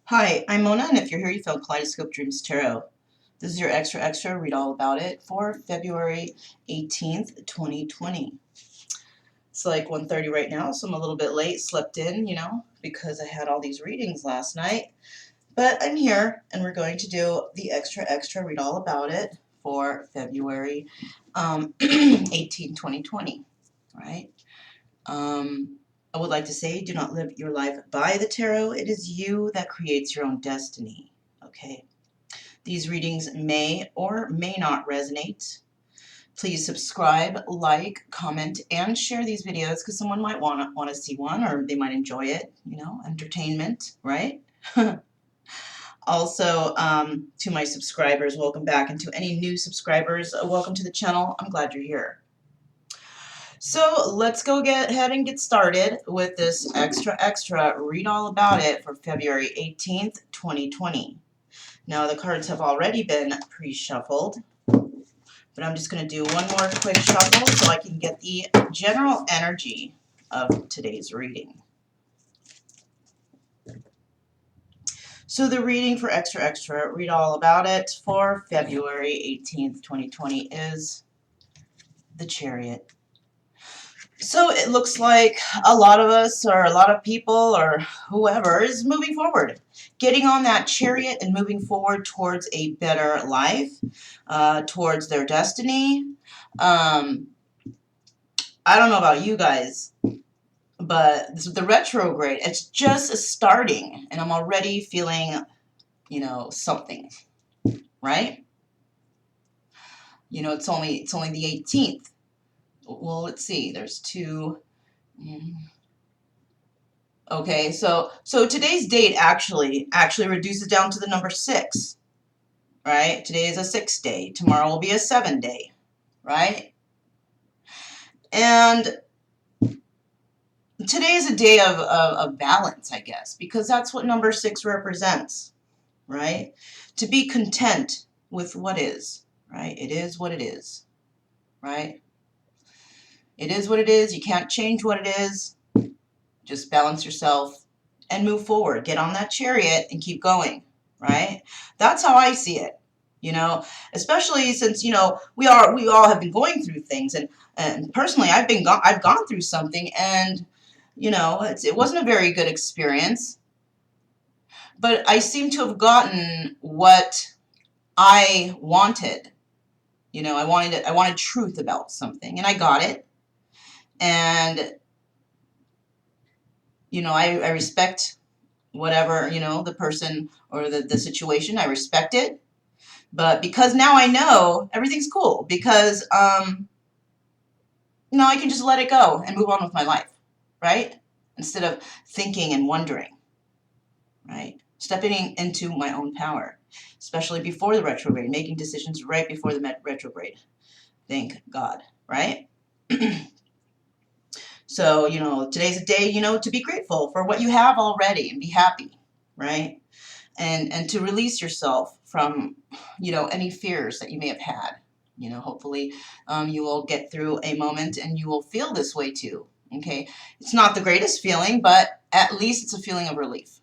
Hi, I'm Mona, and if you're here, you found Kaleidoscope Dreams Tarot. This is your extra, read all about it for February 18th, 2020. It's like 1:30 right now, so I'm a little bit late, slept in, because I had all these readings last night. But I'm here, and we're going to do the extra, read all about it for February 18th, 2020, right? I would like to say, do not live your life by the tarot. It is you that creates your own destiny, okay? These readings may or may not resonate. Please subscribe, like, comment, and share these videos because someone might want to see one, or they might enjoy it, entertainment, right? Also, to my subscribers, welcome back, and to any new subscribers, welcome to the channel. I'm glad you're here. So let's go ahead and get started with this extra, read all about it for February 18th, 2020. Now the cards have already been pre-shuffled, but I'm just going to do one more quick shuffle so I can get the general energy of today's reading. So the reading for extra, read all about it for February 18th, 2020 is the Chariot. So it looks like a lot of us, or a lot of people, or whoever is moving forward, getting on that chariot and moving forward towards a better life, towards their destiny. I don't know about you guys, but the retrograde, it's just starting, and I'm already feeling, something, right? It's only the 18th. Well, let's see. There's two. Okay, so today's date actually reduces down to the number 6, right? Today is a 6 day. Tomorrow will be a 7 day, right? And today is a day of balance, I guess, because that's what number 6 represents, right? To be content with what is, right? It is what it is, right? It is what it is. You can't change what it is. Just balance yourself and move forward. Get on that chariot and keep going, right? That's how I see it, especially since, we all have been going through things, and personally I've gone through something, and it wasn't a very good experience, but I seem to have gotten what I wanted. I wanted truth about something, and I got it. And I respect whatever, the person or the situation. I respect it. But because now I know, everything's cool. Because, I can just let it go and move on with my life, right? Instead of thinking and wondering, right? Stepping into my own power, especially before the retrograde, making decisions right before the retrograde. Thank God, right? So, today's a day, to be grateful for what you have already and be happy, right? And to release yourself from, any fears that you may have had. Hopefully you will get through a moment and you will feel this way too, okay? It's not the greatest feeling, but at least it's a feeling of relief,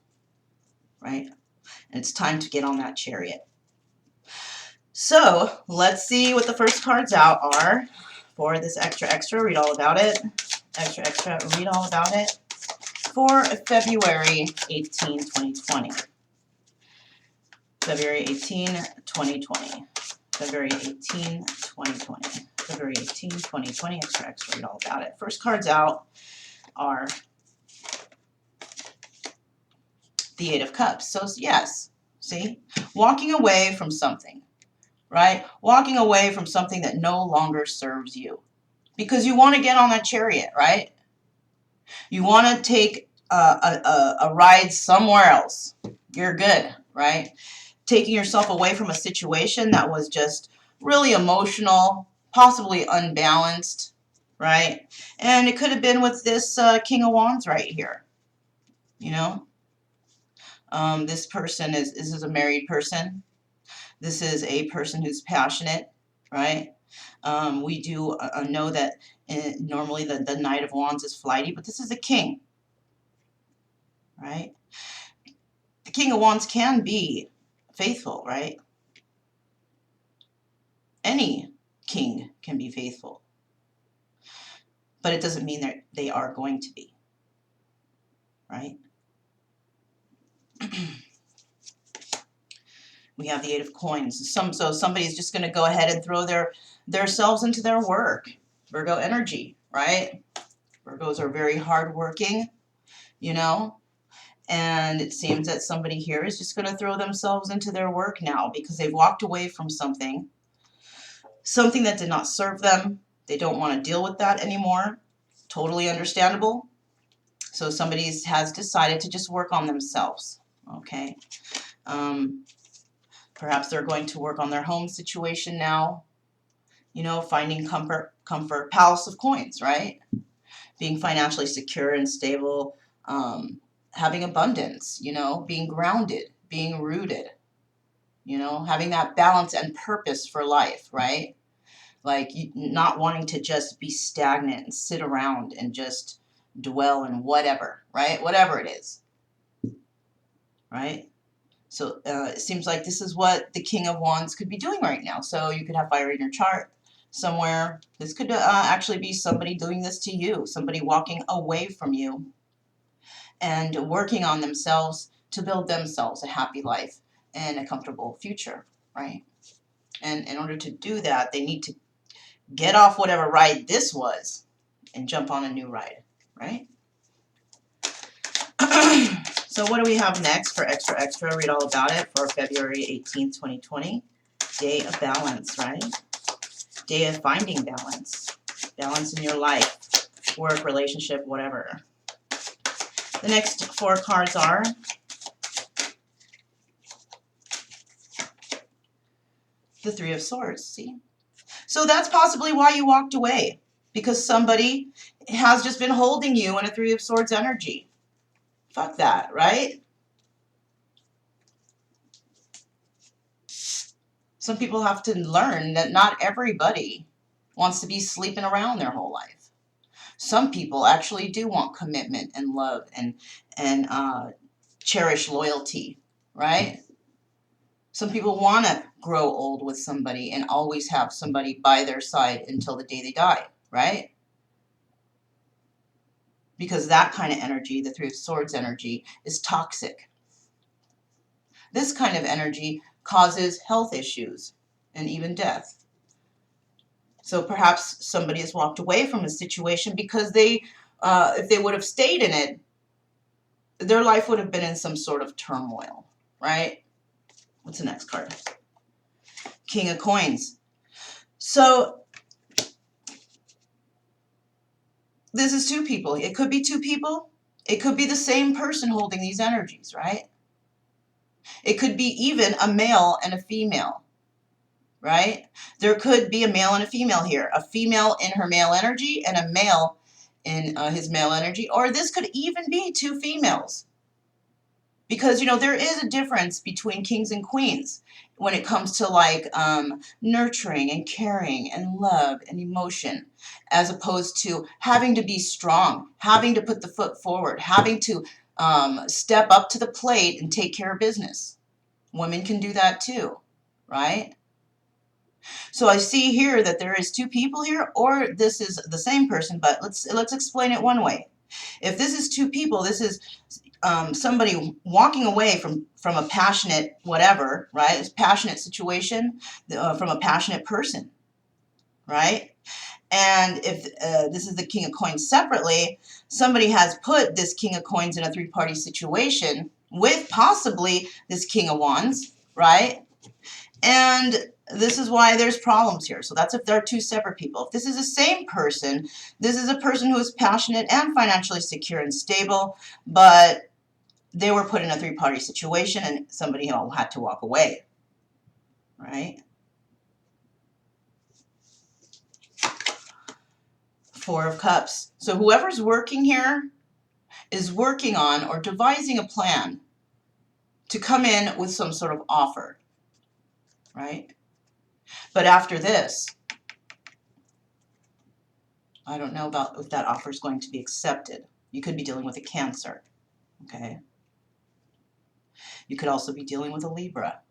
right? And it's time to get on that chariot. So let's see what the first cards out are for this extra, read all about it. Extra, read all about it for February 18, 2020. February 18, 2020. February 18, 2020. February 18, 2020. Extra, read all about it. First cards out are the 8 of Cups. So, yes, see? Walking away from something, right? Walking away from something that no longer serves you. Because you want to get on that chariot, right? You want to take a ride somewhere else. You're good, right? Taking yourself away from a situation that was just really emotional, possibly unbalanced, right? And it could have been with this King of Wands right here, this person this is a married person. This is a person who's passionate, right? We do know that normally the Knight of Wands is flighty, but this is a king, right? the King of Wands can be faithful, right? Any king can be faithful, but it doesn't mean that they are going to be, right? We have the Eight of Coins. So somebody's just going to go ahead and throw their selves into their work. Virgo energy, right? Virgos are very hardworking, you know, and it seems that somebody here is just going to throw themselves into their work now because they've walked away from something that did not serve them. They don't want to deal with that anymore. Totally understandable. So somebody has decided to just work on themselves, okay? Perhaps they're going to work on their home situation now, you know, finding comfort, Palace of Coins, right? Being financially secure and stable, having abundance, you know, being grounded, being rooted, you know, having that balance and purpose for life, right? Like not wanting to just be stagnant and sit around and just dwell in whatever, right? Whatever it is, right? So it seems like this is what the King of Wands could be doing right now. So you could have fire in your chart somewhere. This could actually be somebody doing this to you, somebody walking away from you and working on themselves to build themselves a happy life and a comfortable future, right? And in order to do that, they need to get off whatever ride this was and jump on a new ride, right? So what do we have next for extra? Read all about it for February 18th, 2020. Day of balance, right? Day of finding balance. Balance in your life, work, relationship, whatever. The next 4 cards are the Three of Swords, see? So that's possibly why you walked away, because somebody has just been holding you in a Three of Swords energy. Fuck that, right? Some people have to learn that not everybody wants to be sleeping around their whole life. Some people actually do want commitment and love and cherish loyalty, right? Some people want to grow old with somebody and always have somebody by their side until the day they die, right? Because that kind of energy, the Three of Swords energy, is toxic. This kind of energy causes health issues and even death. So perhaps somebody has walked away from a situation because if they would have stayed in it, their life would have been in some sort of turmoil, right? What's the next card? King of Coins. So this is 2 people. It could be 2 people. It could be the same person holding these energies, right? It could be even a male and a female, right? There could be a male and a female here. A female in her male energy and a male in his male energy. Or this could even be 2 females. Because, you know, there is a difference between kings and queens when it comes to like nurturing and caring and love and emotion, as opposed to having to be strong, having to put the foot forward, having to step up to the plate and take care of business. Women can do that too, right? So I see here that there is 2 people here, or this is the same person, but let's explain it one way. If this is 2 people, this is somebody walking away from a passionate whatever, right? It's a passionate situation from a passionate person, right? And if this is the King of Coins separately, somebody has put this King of Coins in a 3-party situation with possibly this King of Wands, right? And this is why there's problems here. So that's if there are 2 separate people. If this is the same person, this is a person who is passionate and financially secure and stable, but they were put in a 3-party situation and somebody had to walk away, right? 4 of Cups. So whoever's working here is working on or devising a plan to come in with some sort of offer, right? But after this, I don't know about if that offer is going to be accepted. You could be dealing with a Cancer, okay? You could also be dealing with a Libra.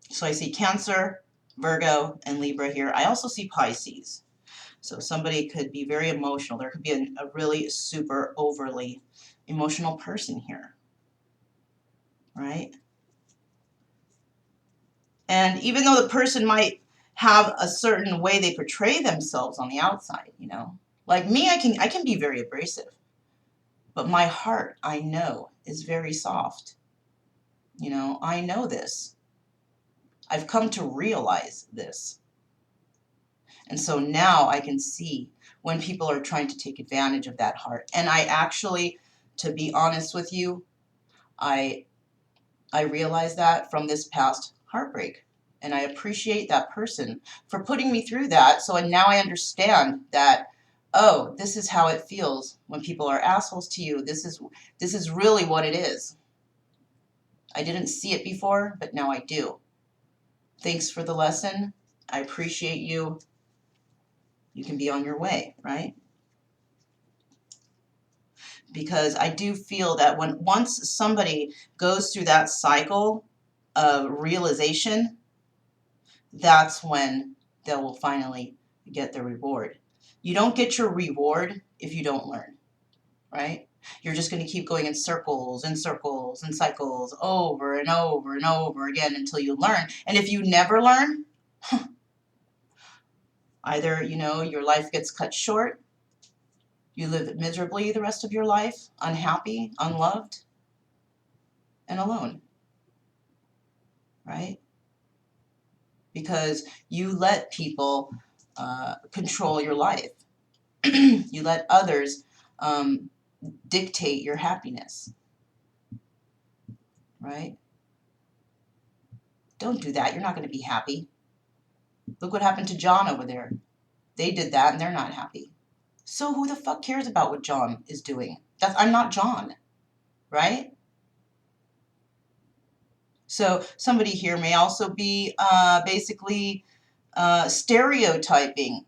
So I see Cancer, Virgo, and Libra here. I also see Pisces. So somebody could be very emotional. There could be a really super overly emotional person here, right? And even though the person might have a certain way they portray themselves on the outside, you know, like me, I can be very abrasive, but my heart, I know, is very soft. You know, I know this. I've come to realize this. And so now I can see when people are trying to take advantage of that heart. And I actually, to be honest with you, I realized that from this past heartbreak. And I appreciate that person for putting me through that. So and now I understand that, oh, this is how it feels when people are assholes to you. This is really what it is. I didn't see it before, but now I do. Thanks for the lesson. I appreciate you. You can be on your way, right? Because I do feel that once somebody goes through that cycle of realization, that's when they will finally get their reward. You don't get your reward if you don't learn, right? You're just going to keep going in circles and circles and cycles over and over and over again until you learn. And if you never learn, either, you know, your life gets cut short, you live miserably the rest of your life, unhappy, unloved, and alone, right? Because you let people control your life. You let others dictate your happiness, right? Don't do that. You're not going to be happy. Look what happened to John over there. They did that and they're not happy. So who the fuck cares about what John is doing? I'm not John, right? So somebody here may also be basically stereotyping.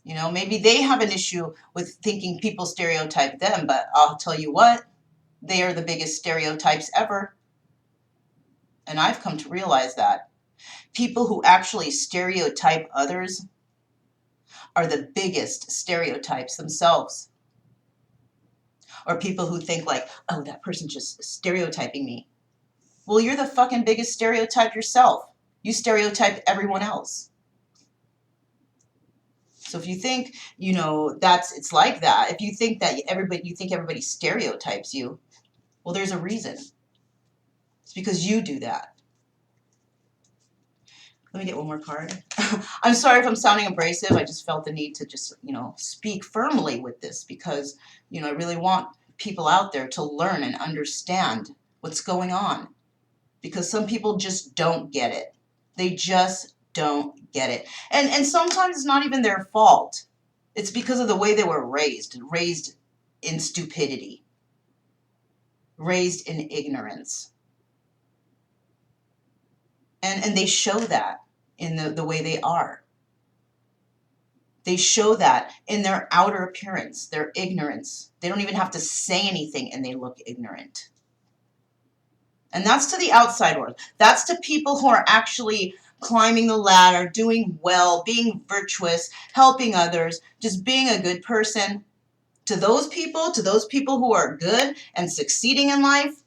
You know, maybe they have an issue with thinking people stereotype them, but I'll tell you what, they are the biggest stereotypes ever. And I've come to realize that. People who actually stereotype others are the biggest stereotypes themselves. Or people who think like, oh, that person's just stereotyping me. Well, you're the fucking biggest stereotype yourself. You stereotype everyone else. So if you think, you know, it's like that, if you think that you think everybody stereotypes you, well, there's a reason. It's because you do that. Let me get one more card. I'm sorry if I'm sounding abrasive. I just felt the need to just, you know, speak firmly with this because, you know, I really want people out there to learn and understand what's going on. Because some people just don't get it. They just don't get it. And sometimes it's not even their fault. It's because of the way they were raised in stupidity, raised in ignorance. And they show that in the way they are. They show that in their outer appearance, their ignorance. They don't even have to say anything and they look ignorant. And that's to the outside world. That's to people who are actually climbing the ladder, doing well, being virtuous, helping others, just being a good person. To those people who are good and succeeding in life,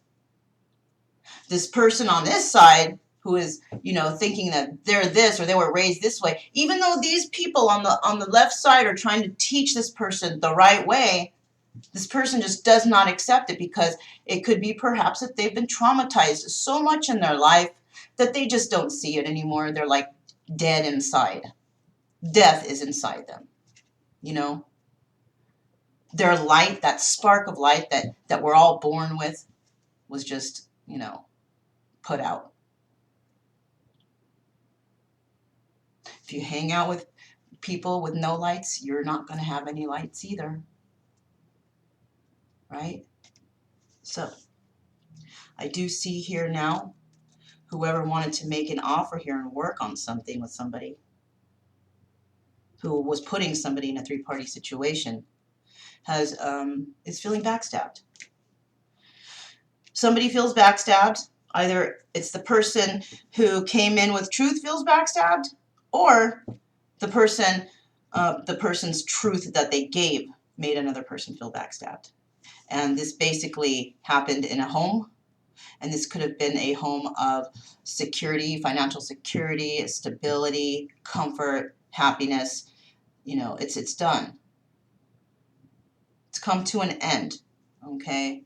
this person on this side who is, you know, thinking that they're this or they were raised this way, even though these people on the left side are trying to teach this person the right way, this person just does not accept it because it could be perhaps that they've been traumatized so much in their life that they just don't see it anymore. They're like dead inside. Death is inside them, you know. Their light, that spark of light that we're all born with was just, you know, put out. If you hang out with people with no lights, you're not going to have any lights either. Right? So, I do see here now, whoever wanted to make an offer here and work on something with somebody who was putting somebody in a three-party situation, is feeling backstabbed. Somebody feels backstabbed. Either it's the person who came in with truth feels backstabbed, or the person's truth that they gave made another person feel backstabbed. And this basically happened in a home, and this could have been a home of security, financial security, stability, comfort, happiness. You know, it's done. It's come to an end, okay?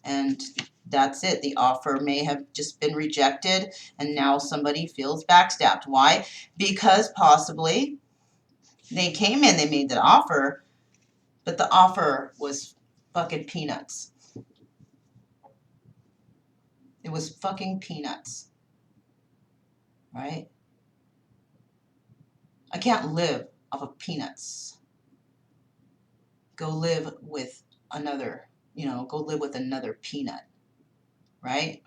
And that's it. The offer may have just been rejected, and now somebody feels backstabbed. Why? Because possibly they came in, they made the offer, but the offer was fucking peanuts. It was fucking peanuts, right? I can't live off of peanuts. Go live with another, go live with another peanut, right?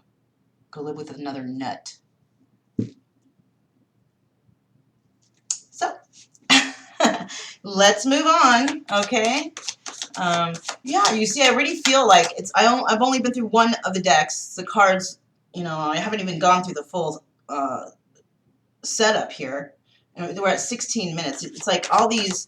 Go live with another nut. So, let's move on, okay? Yeah, you see, I already feel like I've only been through one of the decks. The cards, I haven't even gone through the full setup here. And we're at 16 minutes. It's like all these,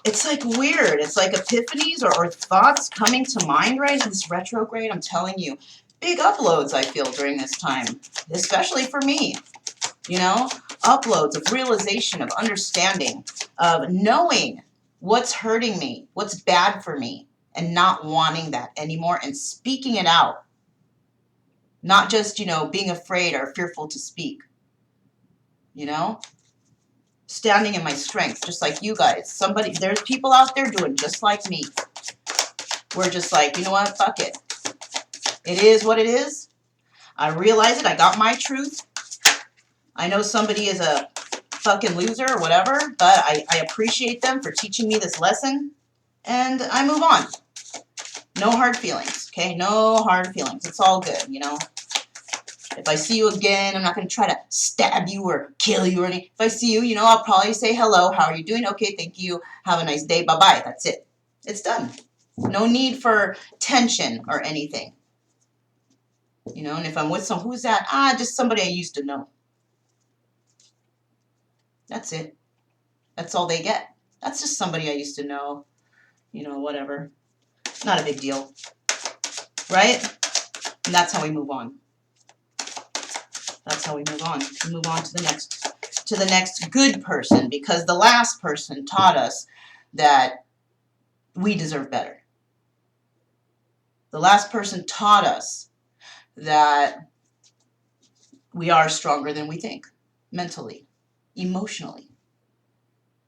it's like weird. It's like epiphanies or thoughts coming to mind right in this retrograde. I'm telling you, big uploads I feel during this time, especially for me. Uploads of realization, of understanding, of knowing what's hurting me, what's bad for me, and not wanting that anymore and speaking it out. Not just, being afraid or fearful to speak. Standing in my strength, just like you guys. There's people out there doing just like me. We're just like, you know what, fuck it. It is what it is. I realize it. I got my truth. I know somebody is a fucking loser or whatever, but I appreciate them for teaching me this lesson, and I move on. No hard feelings, okay? No hard feelings. It's all good, If I see you again, I'm not going to try to stab you or kill you or anything. If I see you, I'll probably say hello. How are you doing? Okay, thank you. Have a nice day. Bye-bye. That's it. It's done. No need for tension or anything. And if I'm with who's that? Just somebody I used to know. That's it. That's all they get. That's just somebody I used to know. Whatever. Not a big deal. Right? And that's how we move on. That's how we move on. We move on to the next good person, because the last person taught us that we deserve better. The last person taught us that we are stronger than we think, mentally, emotionally,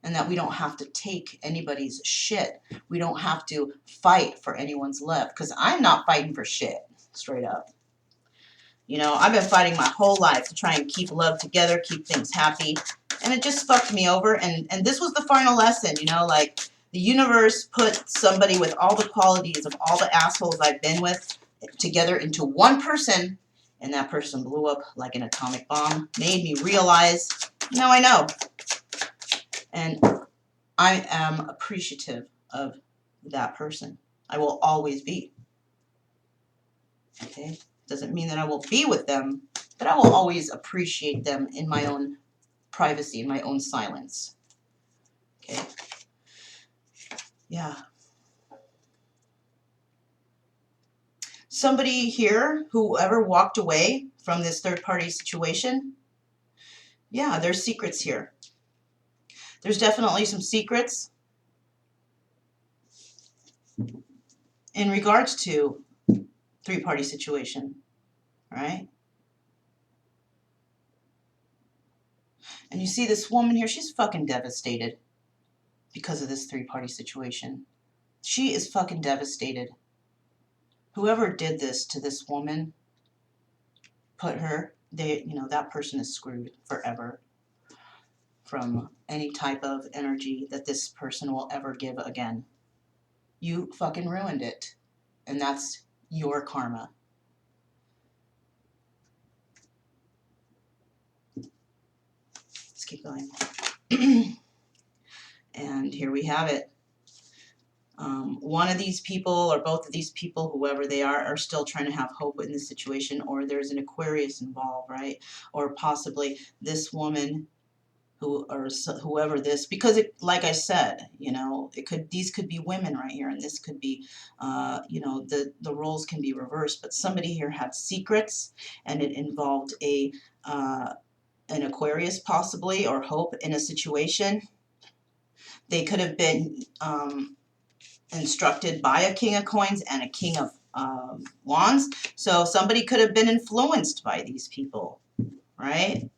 and that we don't have to take anybody's shit. We don't have to fight for anyone's love, because I'm not fighting for shit, straight up. I've been fighting my whole life to try and keep love together, keep things happy, and it just fucked me over. And this was the final lesson, like the universe put somebody with all the qualities of all the assholes I've been with together into one person, and that person blew up like an atomic bomb, made me realize, now I know. And I am appreciative of that person. I will always be. Okay? Doesn't mean that I will be with them, but I will always appreciate them in my own privacy, in my own silence. Okay? Yeah. Somebody here, whoever walked away from this third-party situation, yeah, there's secrets here. There's definitely some secrets in regards to three-party situation, right? And you see this woman here, she's fucking devastated because of this three-party situation. She is fucking devastated. Whoever did this to this woman, that person is screwed forever from any type of energy that this person will ever give again. You fucking ruined it. And that's your karma. Let's keep going. And here we have it. One of these people or both of these people, whoever they are still trying to have hope in this situation, or there's an Aquarius involved, right? Or possibly this woman whoever this, because it, like I said, you know, these could be women right here, and this could be, you know, the roles can be reversed, but somebody here had secrets, and it involved an Aquarius possibly, or hope in a situation. They could have been instructed by a King of Coins and a King of Wands, so somebody could have been influenced by these people, right?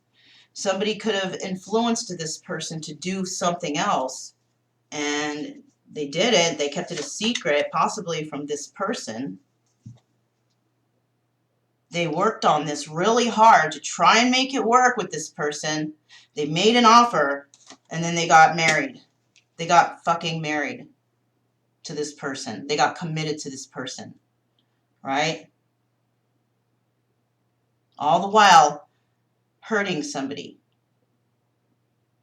Somebody could have influenced this person to do something else, and they didn't. They kept it a secret, possibly from this person. They worked on this really hard to try and make it work with this person. They made an offer, and then they got married. They got fucking married to this person. They got committed to this person, right? All the while hurting somebody.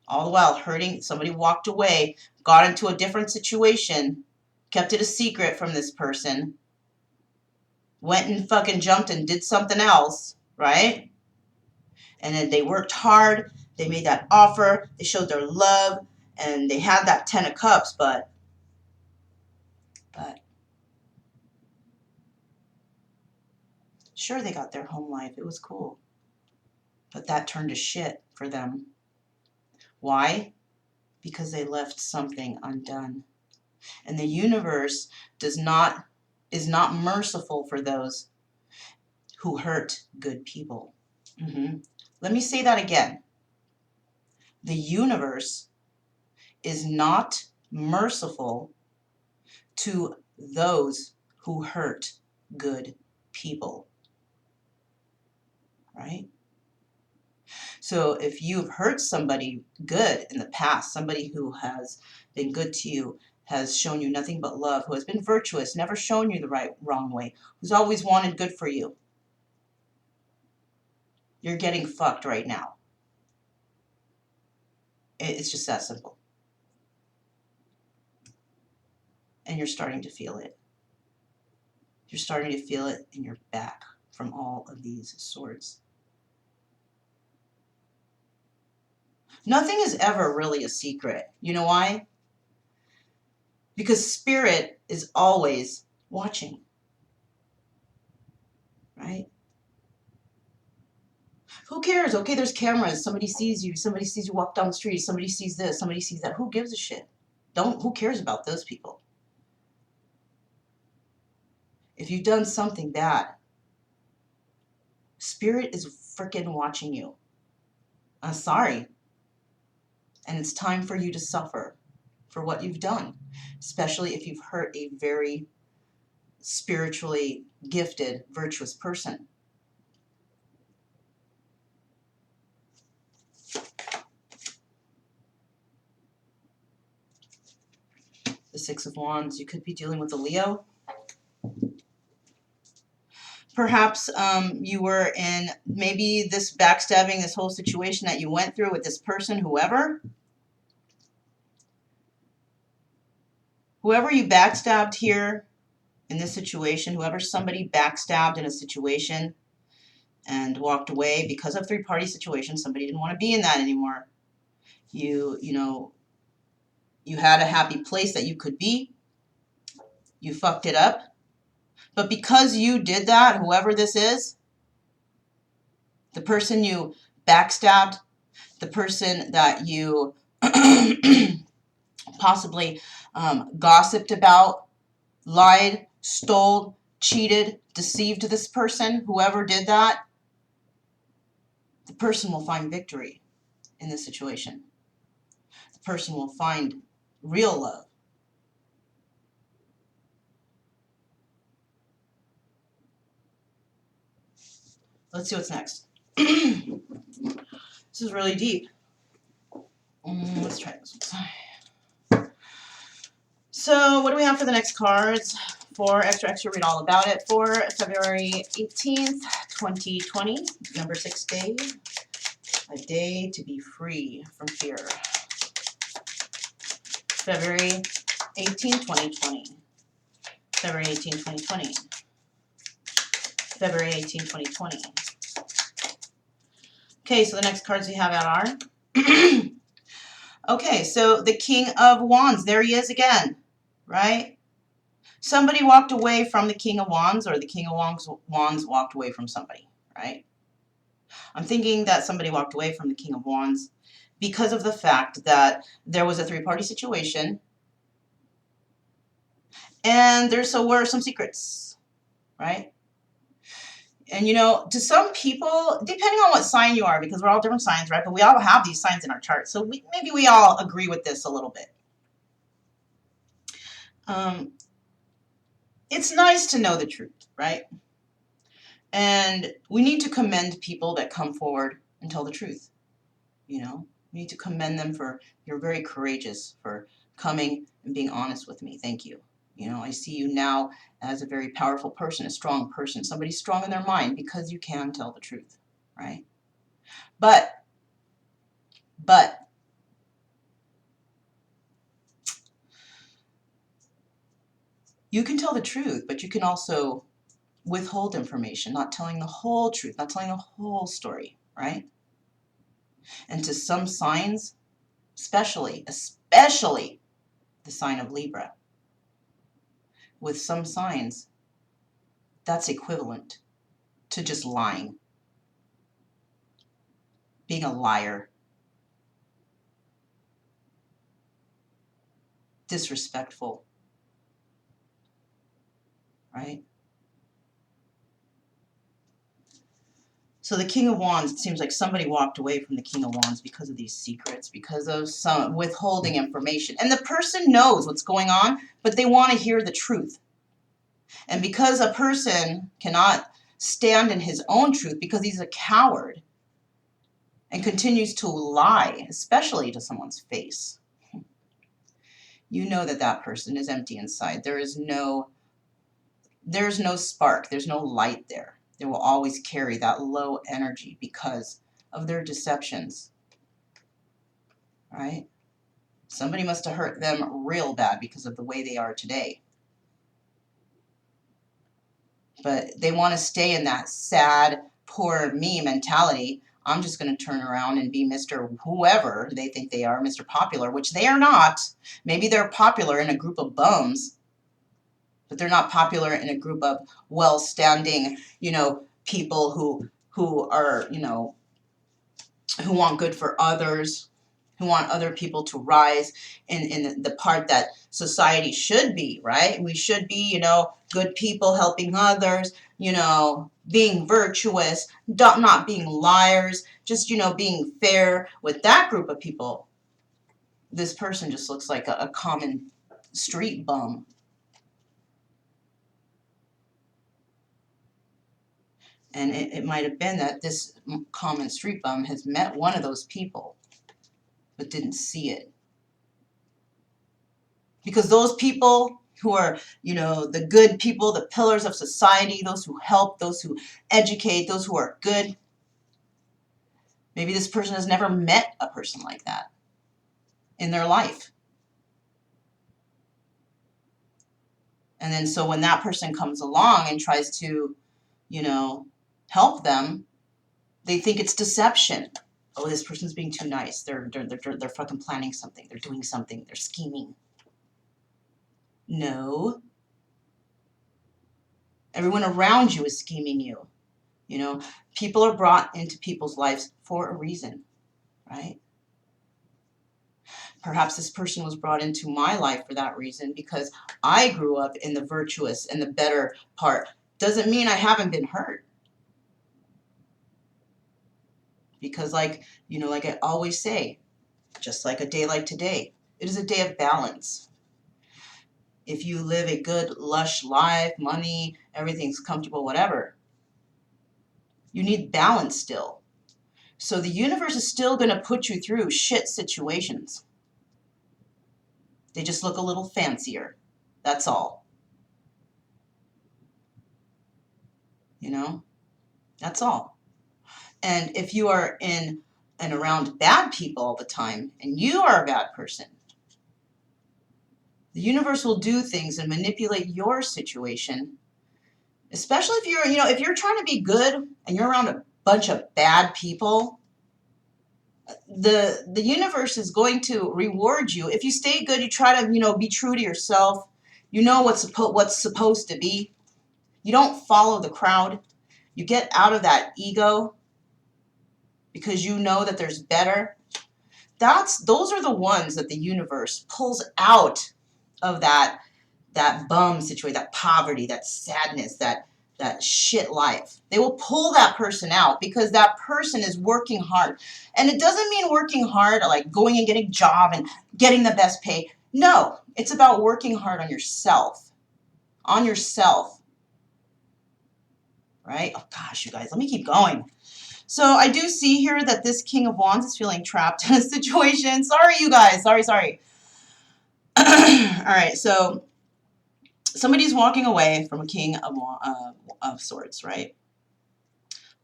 All the while hurting, somebody walked away, got into a different situation, kept it a secret from this person, went and fucking jumped and did something else, right? And then they worked hard, they made that offer, they showed their love, and they had that 10 of Cups, but sure, they got their home life, it was cool. But that turned to shit for them. Why? Because they left something undone. And the universe is not merciful for those who hurt good people. Let me say that again. The universe is not merciful to those who hurt good people. Right? So if you've hurt somebody good in the past, somebody who has been good to you, has shown you nothing but love, who has been virtuous, never shown you the wrong way, who's always wanted good for you, you're getting fucked right now. It's just that simple. And you're starting to feel it. You're starting to feel it in your back from all of these swords. Nothing is ever really a secret. You know why? Because Spirit is always watching. Right? Who cares? Okay, there's cameras. Somebody sees you. Somebody sees you walk down the street. Somebody sees this. Somebody sees that. Who gives a shit? Who cares about those people? If you've done something bad, Spirit is freaking watching you. I'm sorry. And it's time for you to suffer for what you've done, especially if you've hurt a very spiritually gifted, virtuous person. The Six of Wands, you could be dealing with a Leo. Perhaps you were in maybe this backstabbing, this whole situation that you went through with this person, whoever you backstabbed here in this situation, whoever somebody backstabbed in a situation and walked away because of three-party situation, somebody didn't want to be in that anymore. You know, you had a happy place that you could be. You fucked it up. But because you did that, whoever this is, the person you backstabbed, the person that you possibly gossiped about, lied, stole, cheated, deceived this person, whoever did that, the person will find victory in this situation. The person will find real love. Let's see what's next. This is really deep. Let's try this one. So what do we have for the next cards? For extra, read all about it for February 18th, 2020, number 6 day. A day to be free from fear. February 18, 2020. February 18, 2020. February 18, 2020. Okay, so the next cards we have out are... Okay, so the King of Wands. There he is again, right? Somebody walked away from the King of Wands, or the King of Wands walked away from somebody, right? I'm thinking that somebody walked away from the King of Wands because of the fact that there was a three-party situation, and there were some secrets, right? And, you know, to some people, depending on what sign you are, because we're all different signs, right? But we all have these signs in our chart. So maybe we all agree with this a little bit. It's nice to know the truth, right? And we need to commend people that come forward and tell the truth. You know, we need to commend them for, you're very courageous for coming and being honest with me. Thank you. You know, I see you now as a very powerful person, a strong person, somebody strong in their mind, because you can tell the truth, right? But you can tell the truth, but you can also withhold information, not telling the whole truth, not telling the whole story, right? And to some signs, especially the sign of Libra, with some signs, that's equivalent to just lying, being a liar, disrespectful, right? So the King of Wands, it seems like somebody walked away from the King of Wands because of these secrets, because of some withholding information. And the person knows what's going on, but they want to hear the truth. And because a person cannot stand in his own truth because he's a coward and continues to lie, especially to someone's face, you know that that person is empty inside. There's no spark. There's no light there. They will always carry that low energy because of their deceptions, right? Somebody must have hurt them real bad because of the way they are today. But they want to stay in that sad, poor me mentality. I'm just going to turn around and be Mr. Whoever they think they are, Mr. Popular, which they are not. Maybe they're popular in a group of bums, but they're not popular in a group of well-standing, you know, people who are, you know, who want good for others, who want other people to rise in the part that society should be, right? We should be, you know, good people helping others, you know, being virtuous, not being liars, just, you know, being fair. With that group of people, this person just looks like a common street bum. And it might have been that this common street bum has met one of those people, but didn't see it. Because those people who are, you know, the good people, the pillars of society, those who help, those who educate, those who are good, maybe this person has never met a person like that in their life. And then so when that person comes along and tries to, you know, help them, they think it's deception. Oh, this person's being too nice. They're fucking planning something. They're doing something. They're scheming. No. Everyone around you is scheming you. You know, people are brought into people's lives for a reason, right? Perhaps this person was brought into my life for that reason because I grew up in the virtuous and the better part. Doesn't mean I haven't been hurt. Because like, you know, like I always say, just like a day like today, it is a day of balance. If you live a good, lush life, money, everything's comfortable, whatever, you need balance still. So the universe is still going to put you through shit situations. They just look a little fancier. That's all. You know? That's all. And if you are in and around bad people all the time, and you are a bad person, The universe will do things and manipulate your situation, especially if you're, if you're trying to be good and you're around a bunch of bad people. The universe is going to reward you if you stay good. You try to, be true to yourself. You know what's supposed to be. You don't follow the crowd. You get out of that ego because you know that there's better. Those are the ones that the universe pulls out of that bum situation, that poverty, that sadness, that shit life. They will pull that person out because that person is working hard. And it doesn't mean working hard like going and getting a job and getting the best pay. No, it's about working hard on yourself. On yourself. Right? Oh gosh, you guys, let me keep going. So I do see here that this King of Wands is feeling trapped in a situation. Sorry, you guys. Sorry. All right, so somebody's walking away from a King of Swords, right?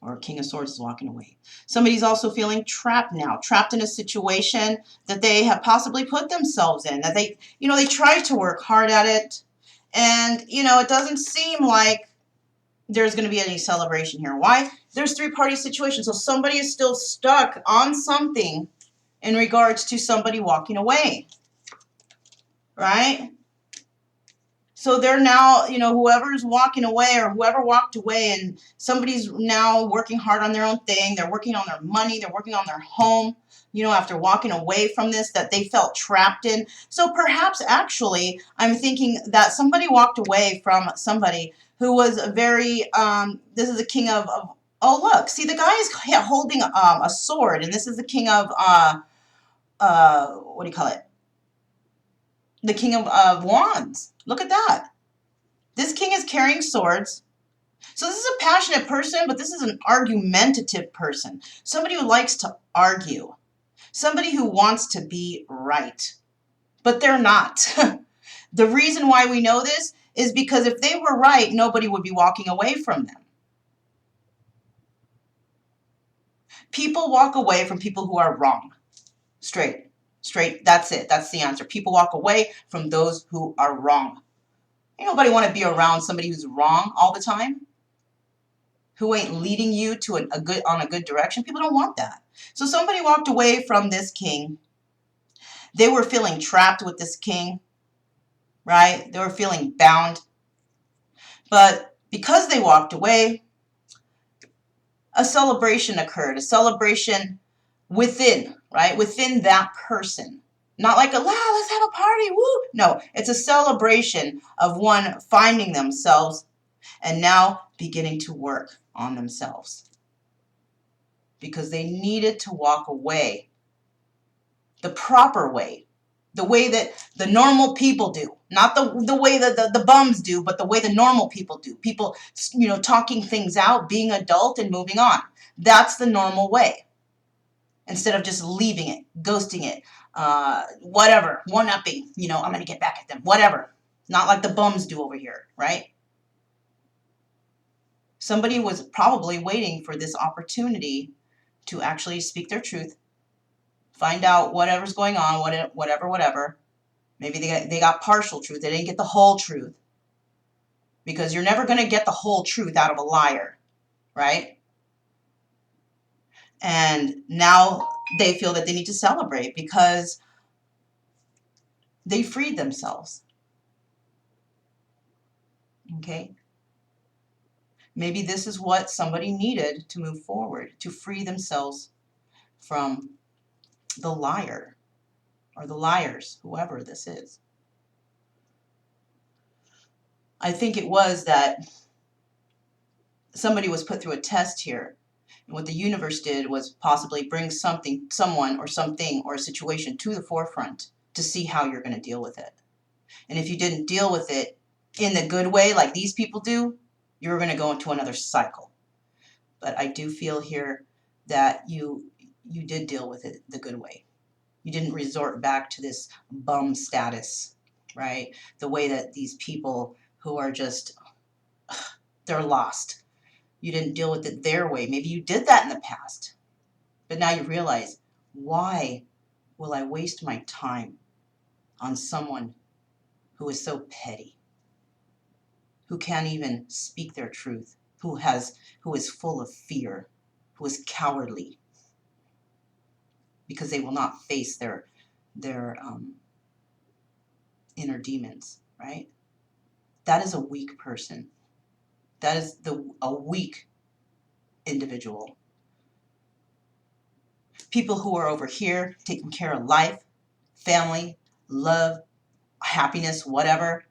Or King of Swords is walking away. Somebody's also feeling trapped now, trapped in a situation that they have possibly put themselves in, that they tried to work hard at it, and, it doesn't seem like there's going to be any celebration here. Why? There's three-party situation, so somebody is still stuck on something in regards to somebody walking away, right? So they're now, whoever's walking away or whoever walked away, and somebody's now working hard on their own thing. They're working on their money. They're working on their home, after walking away from this that they felt trapped in. So perhaps actually I'm thinking that somebody walked away from somebody who was a very, this is a king of oh, look, see, the guy is holding a sword, and this is the king of, what do you call it? The King of Wands. Look at that. This king is carrying swords. So this is a passionate person, but this is an argumentative person. Somebody who likes to argue. Somebody who wants to be right. But they're not. The reason why we know this is because if they were right, nobody would be walking away from them. People walk away from people who are wrong. Straight. That's it. That's the answer. People walk away from those who are wrong. Ain't nobody want to be around somebody who's wrong all the time, who ain't leading you to a good direction. People don't want that. So somebody walked away from this king. They were feeling trapped with this king, right? They were feeling bound. But because they walked away, a celebration occurred. A celebration within, right? Within that person. Not like let's have a party, woo. No, it's a celebration of one finding themselves and now beginning to work on themselves. Because they needed to walk away the proper way. The way that the normal people do. Not the way that the bums do, but the way the normal people do. People, talking things out, being adult and moving on. That's the normal way. Instead of just leaving it, ghosting it, whatever, one-upping, I'm going to get back at them, whatever. Not like the bums do over here, right? Somebody was probably waiting for this opportunity to actually speak their truth, find out whatever's going on, whatever. Maybe they got partial truth. They didn't get the whole truth. Because you're never going to get the whole truth out of a liar, right? And now they feel that they need to celebrate because they freed themselves. Okay? Maybe this is what somebody needed to move forward, to free themselves from the liar or the liars, whoever this is. I think it was that somebody was put through a test here. And what the universe did was possibly bring someone or something or a situation to the forefront to see how you're going to deal with it. And if you didn't deal with it in the good way like these people do, you're going to go into another cycle. But I do feel here that you did deal with it the good way. You didn't resort back to this bum status, right? The way that these people who are just, they're lost. You didn't deal with it their way. Maybe you did that in the past. But now you realize, why will I waste my time on someone who is so petty, who can't even speak their truth, who is full of fear, who is cowardly, because they will not face their inner demons, right? That is a weak person. That is a weak individual. People who are over here taking care of life, family, love, happiness, whatever,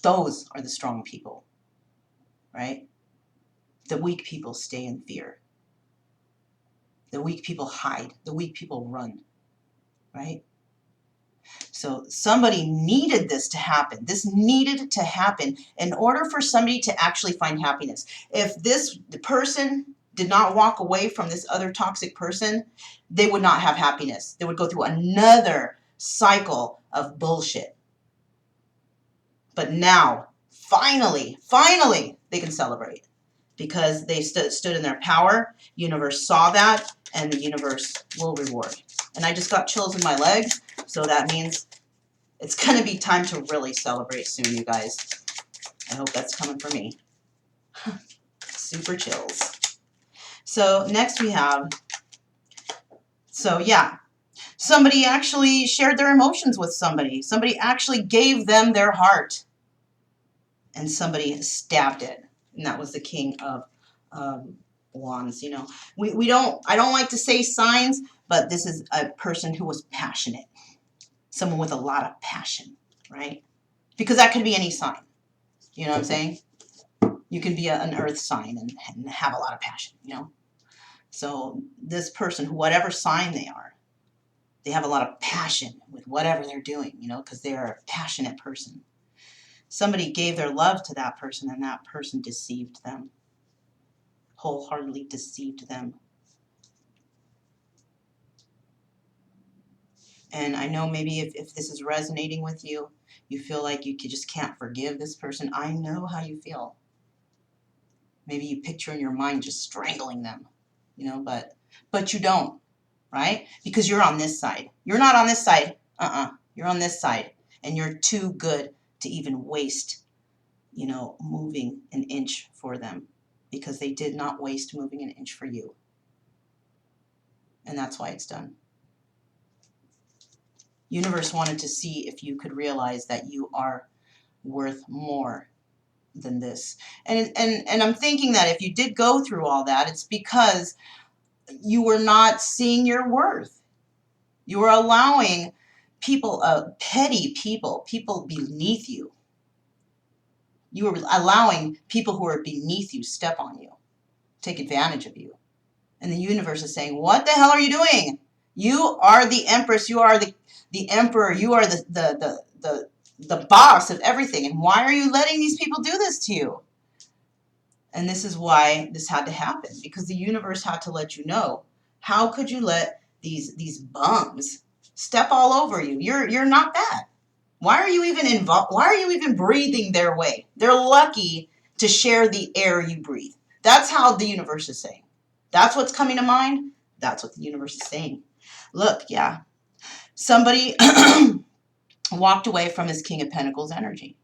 those are the strong people, right? The weak people stay in fear. The weak people hide. The weak people run, right? So somebody needed this to happen. This needed to happen in order for somebody to actually find happiness. If this person did not walk away from this other toxic person, they would not have happiness. They would go through another cycle of bullshit. But now, finally, they can celebrate because they stood in their power. Universe saw that, and the universe will reward. And I just got chills in my legs, so that means it's going to be time to really celebrate soon, you guys. I hope that's coming for me. Super chills. So next we have, somebody actually shared their emotions with somebody. Somebody actually gave them their heart. And somebody stabbed it. And that was the King of Wands. You know, I don't like to say signs, but this is a person who was passionate. Someone with a lot of passion, right? Because that could be any sign. You know what I'm saying? You can be an earth sign and have a lot of passion, you know? So this person, whatever sign they are, they have a lot of passion with whatever they're doing, you know, because they're a passionate person. Somebody gave their love to that person, and that person deceived them. Wholeheartedly deceived them. And I know maybe if this is resonating with you, you feel like you just can't forgive this person. I know how you feel. Maybe you picture in your mind just strangling them, you know, but you don't, right? Because you're on this side. You're not on this side. You're on this side. And you're too good to even waste, you know, moving an inch for them, because they did not waste moving an inch for you. And that's why it's done. Universe wanted to see if you could realize that you are worth more than this. And I'm thinking that if you did go through all that, it's because you were not seeing your worth. You were allowing people, petty people beneath you. You were allowing people who are beneath you step on you, take advantage of you. And the universe is saying, what the hell are you doing? You are the empress. You are the emperor. You are the boss of everything. And why are you letting these people do this to you? And this is why this had to happen, because the universe had to let you know. How could you let these bums step all over you? You're not that. Why are you even involved? Why are you even breathing their way? They're lucky to share the air you breathe. That's how the universe is saying. That's what's coming to mind. That's what the universe is saying. Look, yeah. Somebody walked away from his King of Pentacles energy.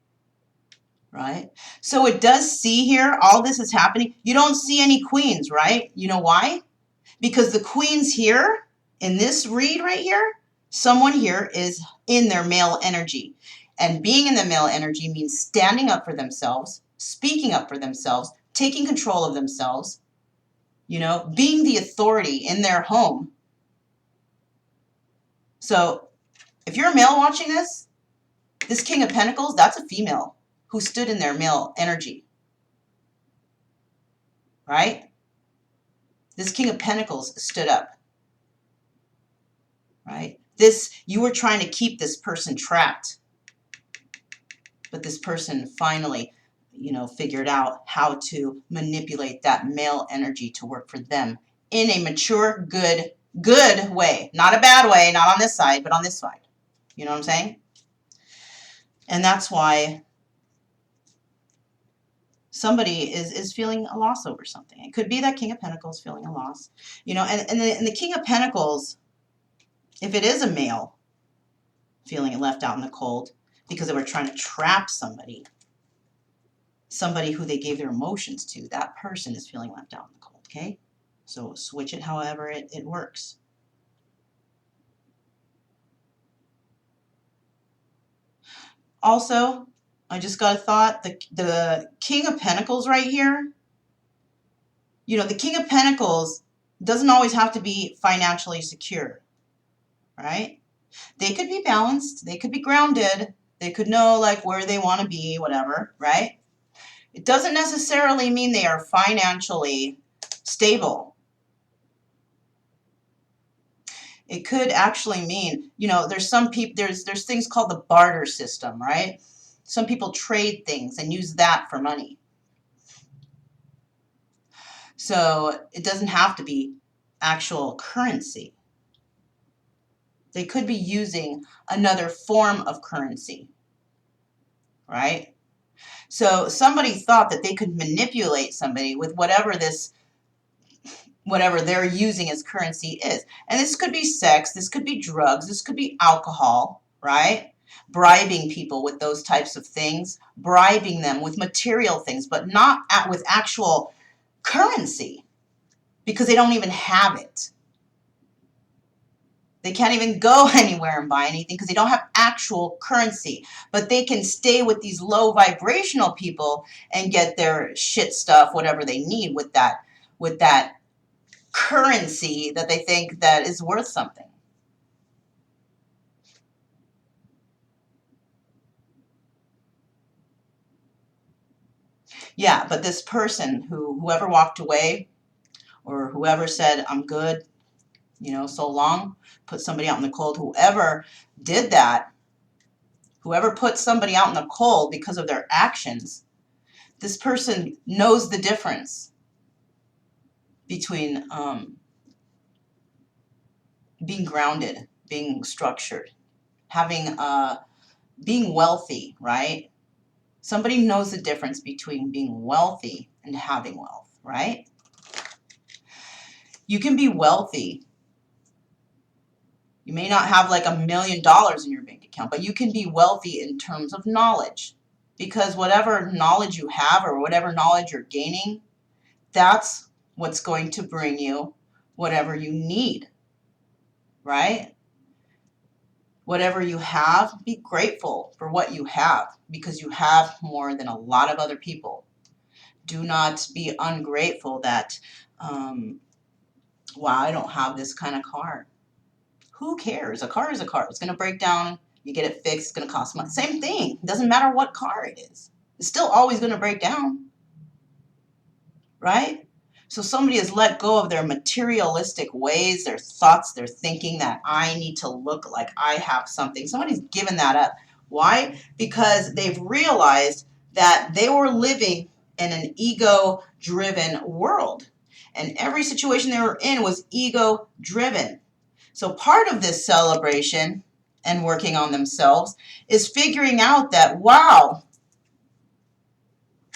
Right? So it does see here, all this is happening. You don't see any queens, right? You know why? Because the queens here, in this read right here, someone here is in their male energy. And being in the male energy means standing up for themselves, speaking up for themselves, taking control of themselves, you know, being the authority in their home. So if you're a male watching this King of Pentacles, that's a female who stood in their male energy, right? This King of Pentacles stood up, right? You were trying to keep this person trapped, but this person finally, you know, figured out how to manipulate that male energy to work for them in a mature, good way, not a bad way, not on this side, but on this side. You know what I'm saying? And that's why somebody is feeling a loss over something. It could be that King of Pentacles feeling a loss, you know, and the King of Pentacles, if it is a male feeling left out in the cold, because they were trying to trap somebody. Somebody who they gave their emotions to. That person is feeling left out in the cold, okay? So switch it however it works. Also, I just got a thought, the King of Pentacles right here, you know, the King of Pentacles doesn't always have to be financially secure, right? They could be balanced, they could be grounded, they could know like where they want to be, whatever, right? It doesn't necessarily mean they are financially stable. It could actually mean, you know, there's some people, there's things called the barter system, right? Some people trade things and use that for money. So it doesn't have to be actual currency. They could be using another form of currency, right? So somebody thought that they could manipulate somebody with whatever they're using as currency is. And this could be sex, this could be drugs, this could be alcohol, right? Bribing people with those types of things, bribing them with material things, but not with actual currency, because they don't even have it. They can't even go anywhere and buy anything because they don't have actual currency. But they can stay with these low vibrational people and get their shit stuff, whatever they need, with that currency that they think that is worth something. Yeah, but this person whoever walked away, or whoever said, I'm good, you know, so long, put somebody out in the cold, whoever did that, whoever put somebody out in the cold because of their actions, this person knows the difference between being grounded, being structured, having being wealthy, right? Somebody knows the difference between being wealthy and having wealth, right? You can be wealthy. You may not have like $1 million in your bank account, but you can be wealthy in terms of knowledge, because whatever knowledge you have or whatever knowledge you're gaining, that's what's going to bring you whatever you need, right? Whatever you have, be grateful for what you have, because you have more than a lot of other people. Do not be ungrateful that, wow, I don't have this kind of car. Who cares? A car is a car. It's going to break down. You get it fixed. It's going to cost money. Same thing. It doesn't matter what car it is. It's still always going to break down, right? So somebody has let go of their materialistic ways, their thoughts, their thinking that I need to look like I have something. Somebody's given that up. Why? Because they've realized that they were living in an ego-driven world. And every situation they were in was ego-driven. So part of this celebration and working on themselves is figuring out that, wow,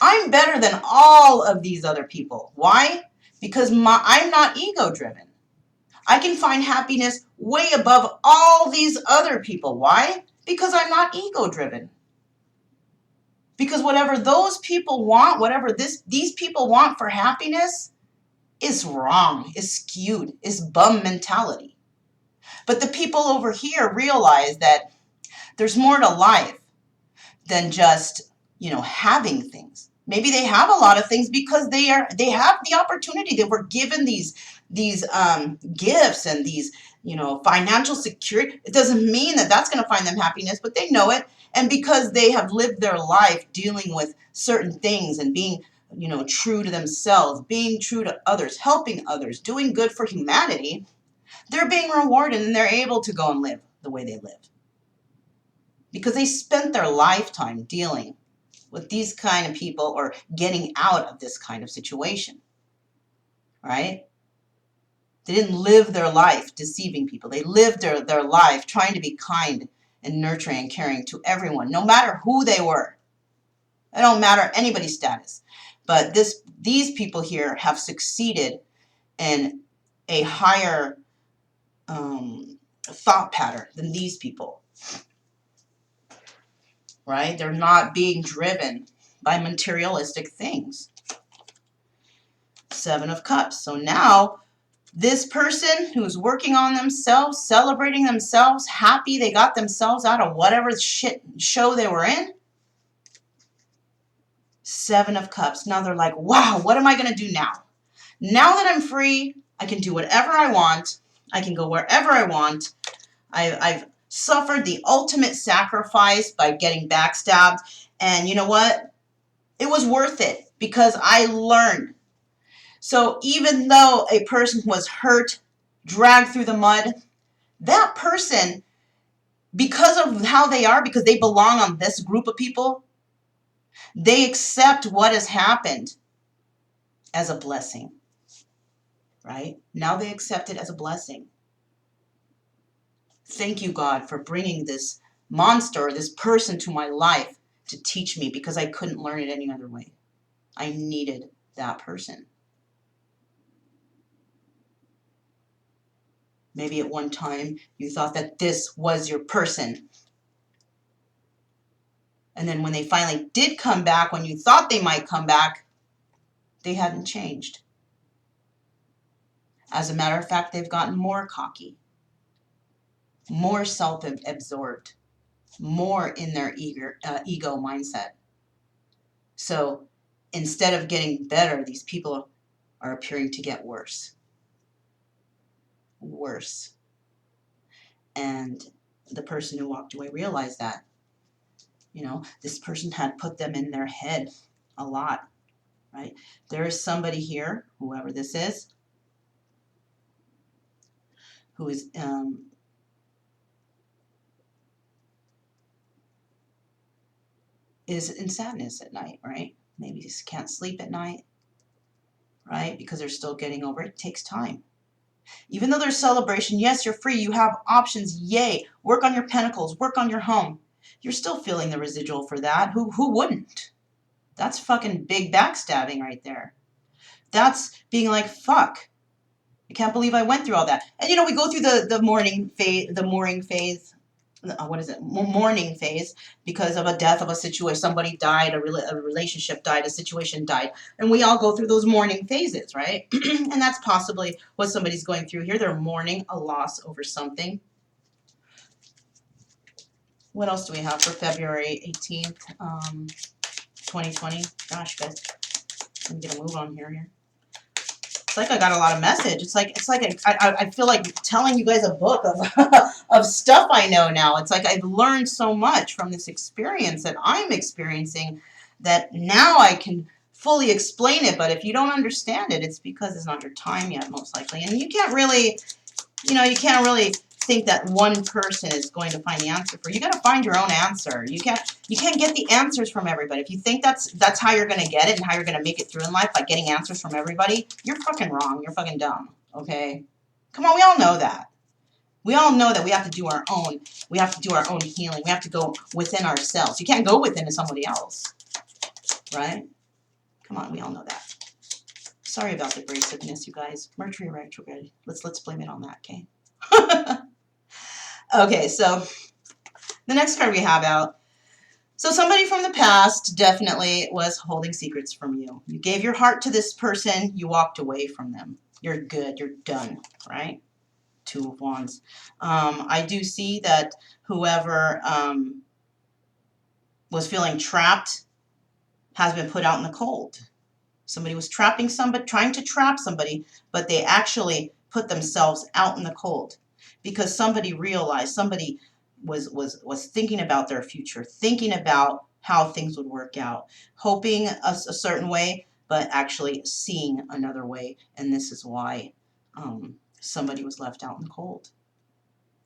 I'm better than all of these other people. Why? Because I'm not ego-driven. I can find happiness way above all these other people. Why? Because I'm not ego-driven. Because whatever those people want, whatever these people want for happiness is wrong, is skewed, is bum mentality. But the people over here realize that there's more to life than just, you know, having things. Maybe they have a lot of things because they have the opportunity. They were given these gifts and these, you know, financial security. It doesn't mean that that's going to find them happiness, but they know it. And because they have lived their life dealing with certain things and being, you know, true to themselves, being true to others, helping others, doing good for humanity, they're being rewarded and they're able to go and live the way they live. Because they spent their lifetime dealing with these kind of people or getting out of this kind of situation, right? They didn't live their life deceiving people. They lived their life trying to be kind and nurturing and caring to everyone, no matter who they were. It don't matter anybody's status. But these people here have succeeded in a higher thought pattern than these people. right? They're not being driven by materialistic things. 7 of Cups. So now this person who's working on themselves, celebrating themselves, happy they got themselves out of whatever shit show they were in. 7 of Cups. Now they're like, wow, what am I going to do now? Now that I'm free, I can do whatever I want. I can go wherever I want. I've suffered the ultimate sacrifice by getting backstabbed. And you know what? It was worth it because I learned. So even though a person was hurt, dragged through the mud, that person, because of how they are, because they belong on this group of people, they accept what has happened as a blessing, right? Now they accept it as a blessing. Thank you, God, for bringing this monster, this person to my life to teach me because I couldn't learn it any other way. I needed that person. Maybe at one time you thought that this was your person. And then when they finally did come back, when you thought they might come back, they hadn't changed. As a matter of fact, they've gotten more cocky, more self-absorbed, more in their ego mindset. So instead of getting better, these people are appearing to get worse. Worse. And the person who walked away realized that. You know, this person had put them in their head a lot, right? There is somebody here, whoever this is, who is in sadness at night, right? Maybe just can't sleep at night, right? Because they're still getting over it. It takes time. Even though there's celebration, yes, you're free. You have options. Yay. Work on your pentacles. Work on your home. You're still feeling the residual for that. Who wouldn't? That's fucking big backstabbing right there. That's being like, fuck. I can't believe I went through all that. And you know, we go through the mourning phase, mourning phase because of a death of a situation. Somebody died, a relationship died, a situation died. And we all go through those mourning phases, right? And that's possibly what somebody's going through here. They're mourning a loss over something. What else do we have for February 18th, 2020? Gosh, guys, let me get a move on here. It's like I got a lot of message. It's like I feel like telling you guys a book of of stuff I know now. It's like I've learned so much from this experience that I'm experiencing that now I can fully explain it. But if you don't understand it, it's because it's not your time yet, most likely. And you can't really, you know, you can't really think that one person is going to find the answer for you. You got to find your own answer. You can't get the answers from everybody. If you think that's how you're going to get it and how you're going to make it through in life by getting answers from everybody, you're fucking wrong. You're fucking dumb. Okay? Come on, we all know that. We all know that we have to do our own. We have to do our own healing. We have to go within ourselves. You can't go within to somebody else. Right? Come on, we all know that. Sorry about the abrasiveness, you guys. Mercury retrograde. Let's blame it on that, okay? Okay, so the next card we have out. So somebody from the past definitely was holding secrets from you. You gave your heart to this person. You walked away from them. You're good. You're done, right? 2 of Wands. I do see that whoever was feeling trapped has been put out in the cold. Somebody was trapping somebody, trying to trap somebody, but they actually put themselves out in the cold because somebody realized, somebody was thinking about their future, thinking about how things would work out, hoping a certain way, but actually seeing another way. And this is why somebody was left out in the cold,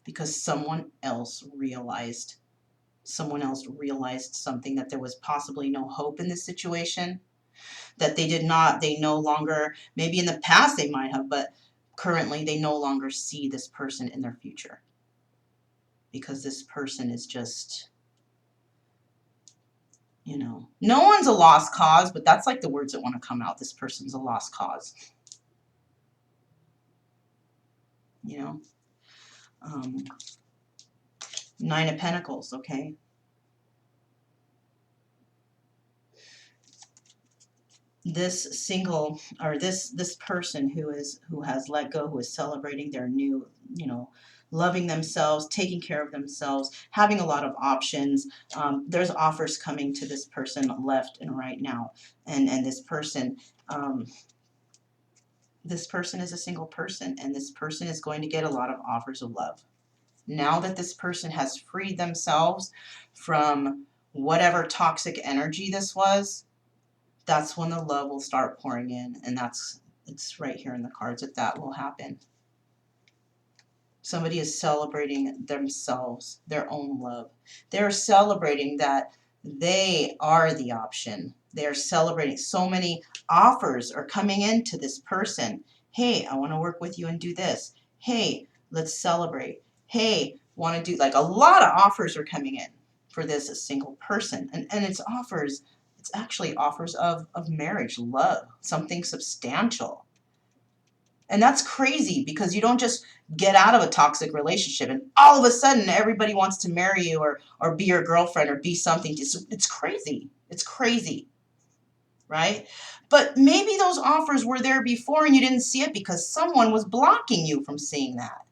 because someone else realized something, that there was possibly no hope in this situation, that they no longer, maybe in the past they might have, but currently they no longer see this person in their future. Because this person is just, you know, no one's a lost cause, but that's like the words that want to come out. This person's a lost cause. You know? 9 of Pentacles, okay? this single, or this person who has let go, who is celebrating their new, you know, loving themselves, taking care of themselves, having a lot of options. There's offers coming to this person left and right now, and this person is a single person, and this person is going to get a lot of offers of love. Now that this person has freed themselves from whatever toxic energy this was, that's when the love will start pouring in, and it's right here in the cards that will happen. Somebody is celebrating themselves, their own love. They're celebrating that they are the option. They're celebrating. So many offers are coming into this person. Hey, I want to work with you and do this. Hey, let's celebrate. Hey, want to do, like, a lot of offers are coming in for this single person. And it's offers, it's actually offers of marriage, love, something substantial. And that's crazy, because you don't just get out of a toxic relationship and all of a sudden everybody wants to marry you or be your girlfriend or be something. It's crazy. It's crazy, right? But maybe those offers were there before and you didn't see it because someone was blocking you from seeing that.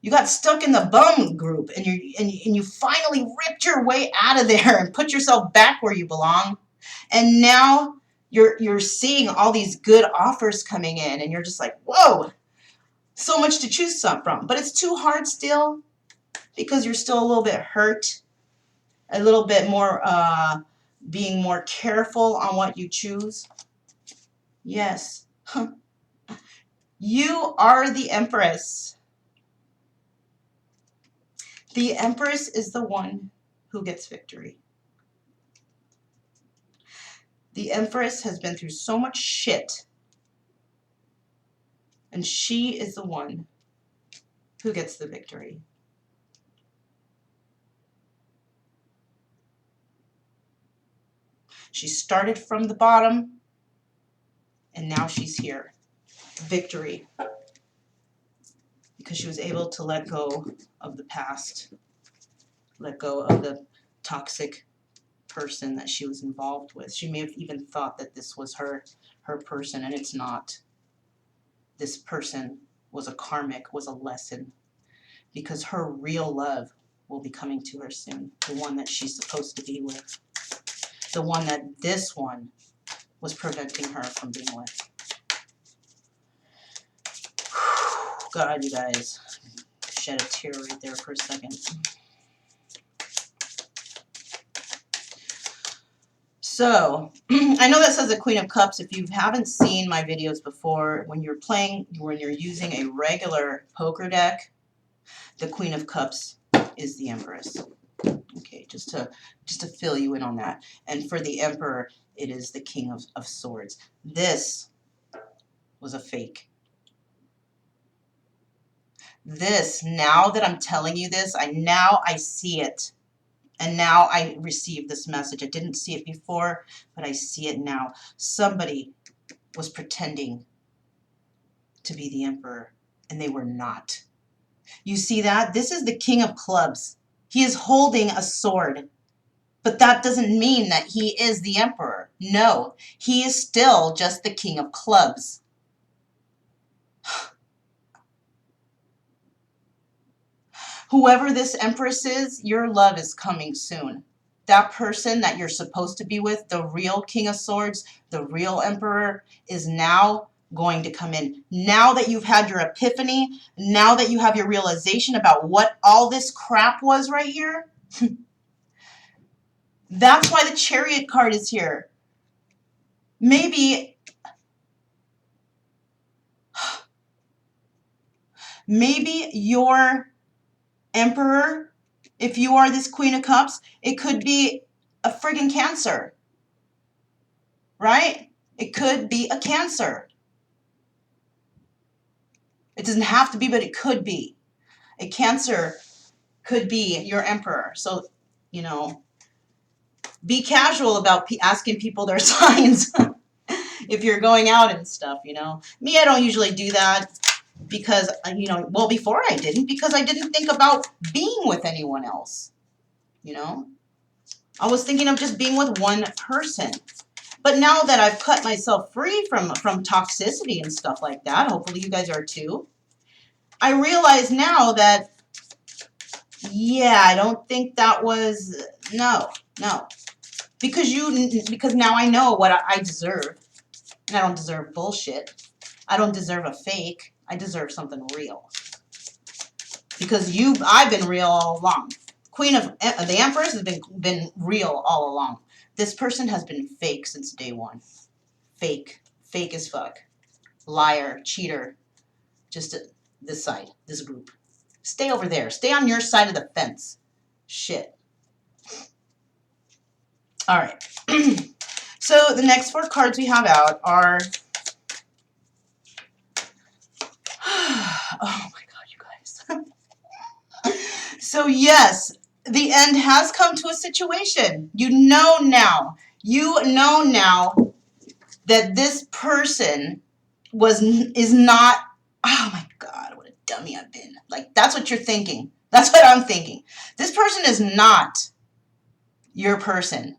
You got stuck in the bum group and you finally ripped your way out of there and put yourself back where you belong. And now you're seeing all these good offers coming in, and you're just like, whoa, so much to choose from. But it's too hard still, because you're still a little bit hurt, a little bit more being more careful on what you choose. Yes. You are the Empress. The Empress is the one who gets victory. The Empress has been through so much shit, and she is the one who gets the victory. She started from the bottom, and now she's here. Victory. Because she was able to let go of the past, let go of the toxic person that she was involved with. She may have even thought that this was her person, and it's not. This person was a karmic, was a lesson, because her real love will be coming to her soon. The one that she's supposed to be with. The one that this one was preventing her from being with. God, you guys, shed a tear right there for a second. So, I know that says the Queen of Cups. If you haven't seen my videos before, when you're using a regular poker deck, the Queen of Cups is the Empress. Okay, just to fill you in on that. And for the Emperor, it is the King of Swords. This was a fake. This, now that I'm telling you this, I see it. And now I receive this message. I didn't see it before, but I see it now. Somebody was pretending to be the Emperor, and they were not. You see that? This is the King of Clubs. He is holding a sword. But that doesn't mean that he is the Emperor. No, he is still just the King of Clubs. Whoever this Empress is, your love is coming soon. That person that you're supposed to be with, the real King of Swords, the real Emperor, is now going to come in. Now that you've had your epiphany, now that you have your realization about what all this crap was right here, that's why the Chariot card is here. Maybe your Emperor, if you are this Queen of Cups, it could be a friggin' Cancer, right? It could be a Cancer. It doesn't have to be, but it could be. A Cancer could be your Emperor. So, be casual about asking people their signs if you're going out and stuff, Me, I don't usually do that because, well, before I didn't, because I didn't think about being with anyone else, I was thinking of just being with one person. But now that I've cut myself free from toxicity and stuff like that, hopefully you guys are too, I realize now that, yeah, I don't think that was, no. Because now I know what I deserve. And I don't deserve bullshit. I don't deserve a fake. I deserve something real. Because I've been real all along. The Empress has been real all along. This person has been fake since day one. Fake. Fake as fuck. Liar. Cheater. Just this side. This group. Stay over there. Stay on your side of the fence. Shit. Alright. So the next 4 cards we have out are... oh my god, you guys. So yes, the end has come to a situation. You know now that this person is not, oh my god, what a dummy I've been. Like, that's what you're thinking. That's what I'm thinking. This person is not your person.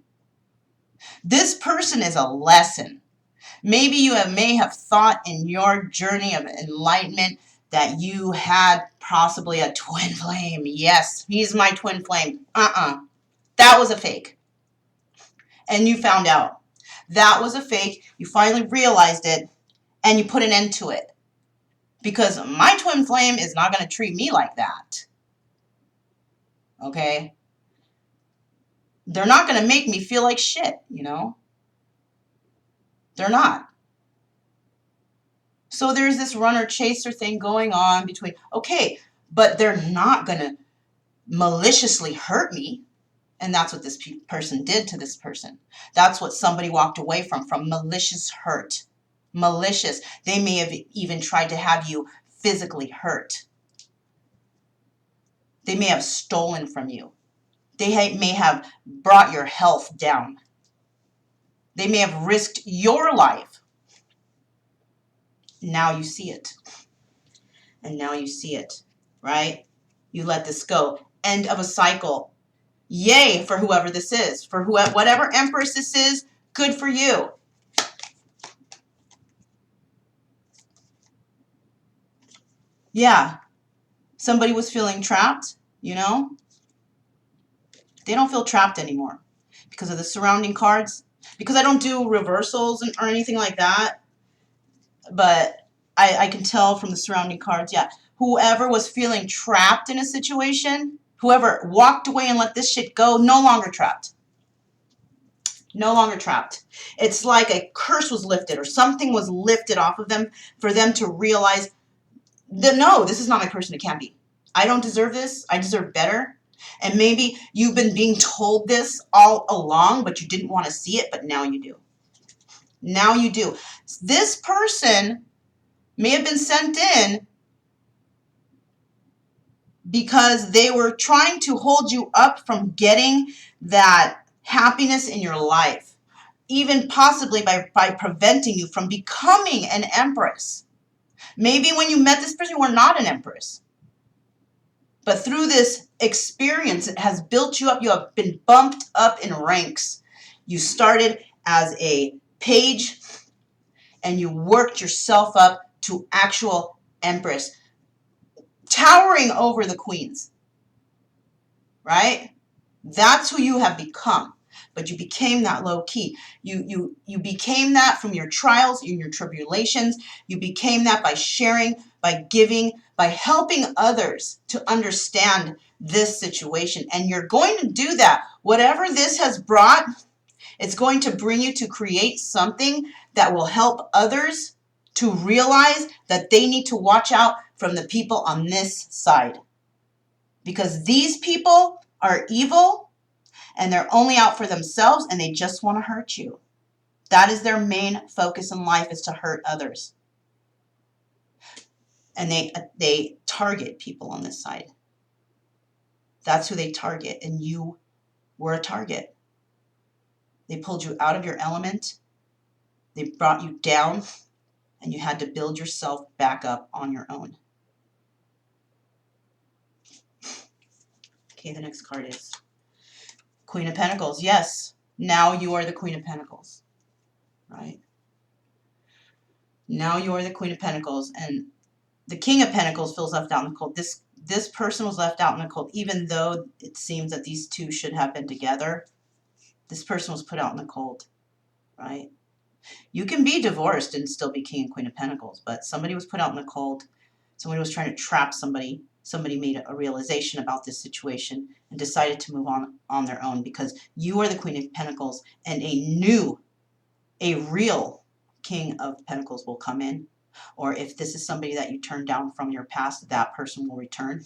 This person is a lesson. Maybe you may have thought in your journey of enlightenment that you had possibly a twin flame. Yes, he's my twin flame. That was a fake. And you found out. That was a fake. You finally realized it, and you put an end to it. Because my twin flame is not going to treat me like that. Okay? They're not going to make me feel like shit, you know? They're not. So there's this runner-chaser thing going on between, okay, but they're not going to maliciously hurt me. And that's what this person did to this person. That's what somebody walked away from malicious hurt. Malicious. They may have even tried to have you physically hurt. They may have stolen from you. They may have brought your health down. They may have risked your life. Now you see it. And now you see it, right? You let this go. End of a cycle. Yay for whoever this is. For whatever Empress this is, good for you. Yeah. Somebody was feeling trapped, you know? They don't feel trapped anymore because of the surrounding cards. Because I don't do reversals or anything like that. But I can tell from the surrounding cards, yeah. Whoever was feeling trapped in a situation, whoever walked away and let this shit go, no longer trapped. No longer trapped. It's like a curse was lifted or something was lifted off of them for them to realize that, no, this is not my person. It can't be. I don't deserve this. I deserve better. And maybe you've been being told this all along, but you didn't want to see it, but now you do. Now you do. This person may have been sent in because they were trying to hold you up from getting that happiness in your life, even possibly by preventing you from becoming an empress. Maybe when you met this person, you were not an empress. But through this experience, it has built you up. You have been bumped up in ranks. You started as a page, and you worked yourself up to actual empress, towering over the queens, right? That's who you have become. But you became that low key. You became that from your trials and your tribulations. You became that by sharing, by giving, by helping others to understand this situation. And you're going to do that. Whatever this has brought, it's going to bring you to create something that will help others to realize that they need to watch out from the people on this side. Because these people are evil, and they're only out for themselves, and they just want to hurt you. That is their main focus in life, is to hurt others. And they target people on this side. That's who they target, and you were a target. They pulled you out of your element. They brought you down, and you had to build yourself back up on your own. Okay, the next card is Queen of Pentacles. Yes, now you are the Queen of Pentacles. right? Now you're the Queen of Pentacles, and the King of Pentacles feels left out in the cold. This person was left out in the cold, even though it seems that these two should have been together. This person was put out in the cold, right? You can be divorced and still be King and Queen of Pentacles, but somebody was put out in the cold. Somebody was trying to trap somebody. Somebody made a realization about this situation and decided to move on their own, because you are the Queen of Pentacles, and a real King of Pentacles will come in. Or if this is somebody that you turned down from your past, that person will return,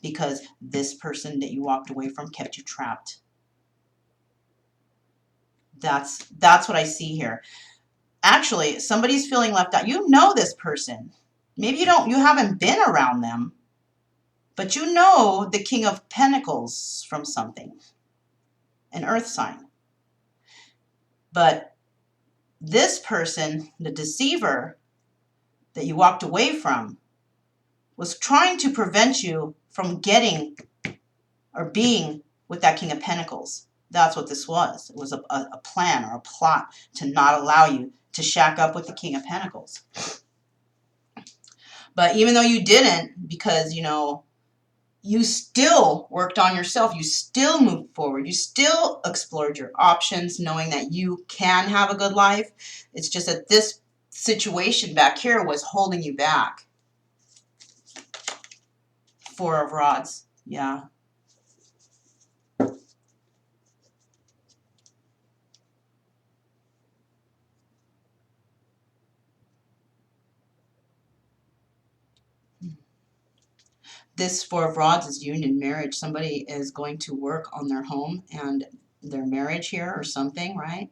because this person that you walked away from kept you trapped. That's what I see here. Actually, somebody's feeling left out. You know this person. Maybe you haven't been around them, but you know the King of Pentacles from something, an earth sign. But this person, the deceiver that you walked away from, was trying to prevent you from getting or being with that King of Pentacles. That's what this was. It was a plan or a plot to not allow you to shack up with the King of Pentacles. But even though you didn't, because, you know, you still worked on yourself, you still moved forward, you still explored your options, knowing that you can have a good life. It's just that this situation back here was holding you back. Four of Rods. Yeah. This Four of Rods is union, marriage. Somebody is going to work on their home and their marriage here or something, right?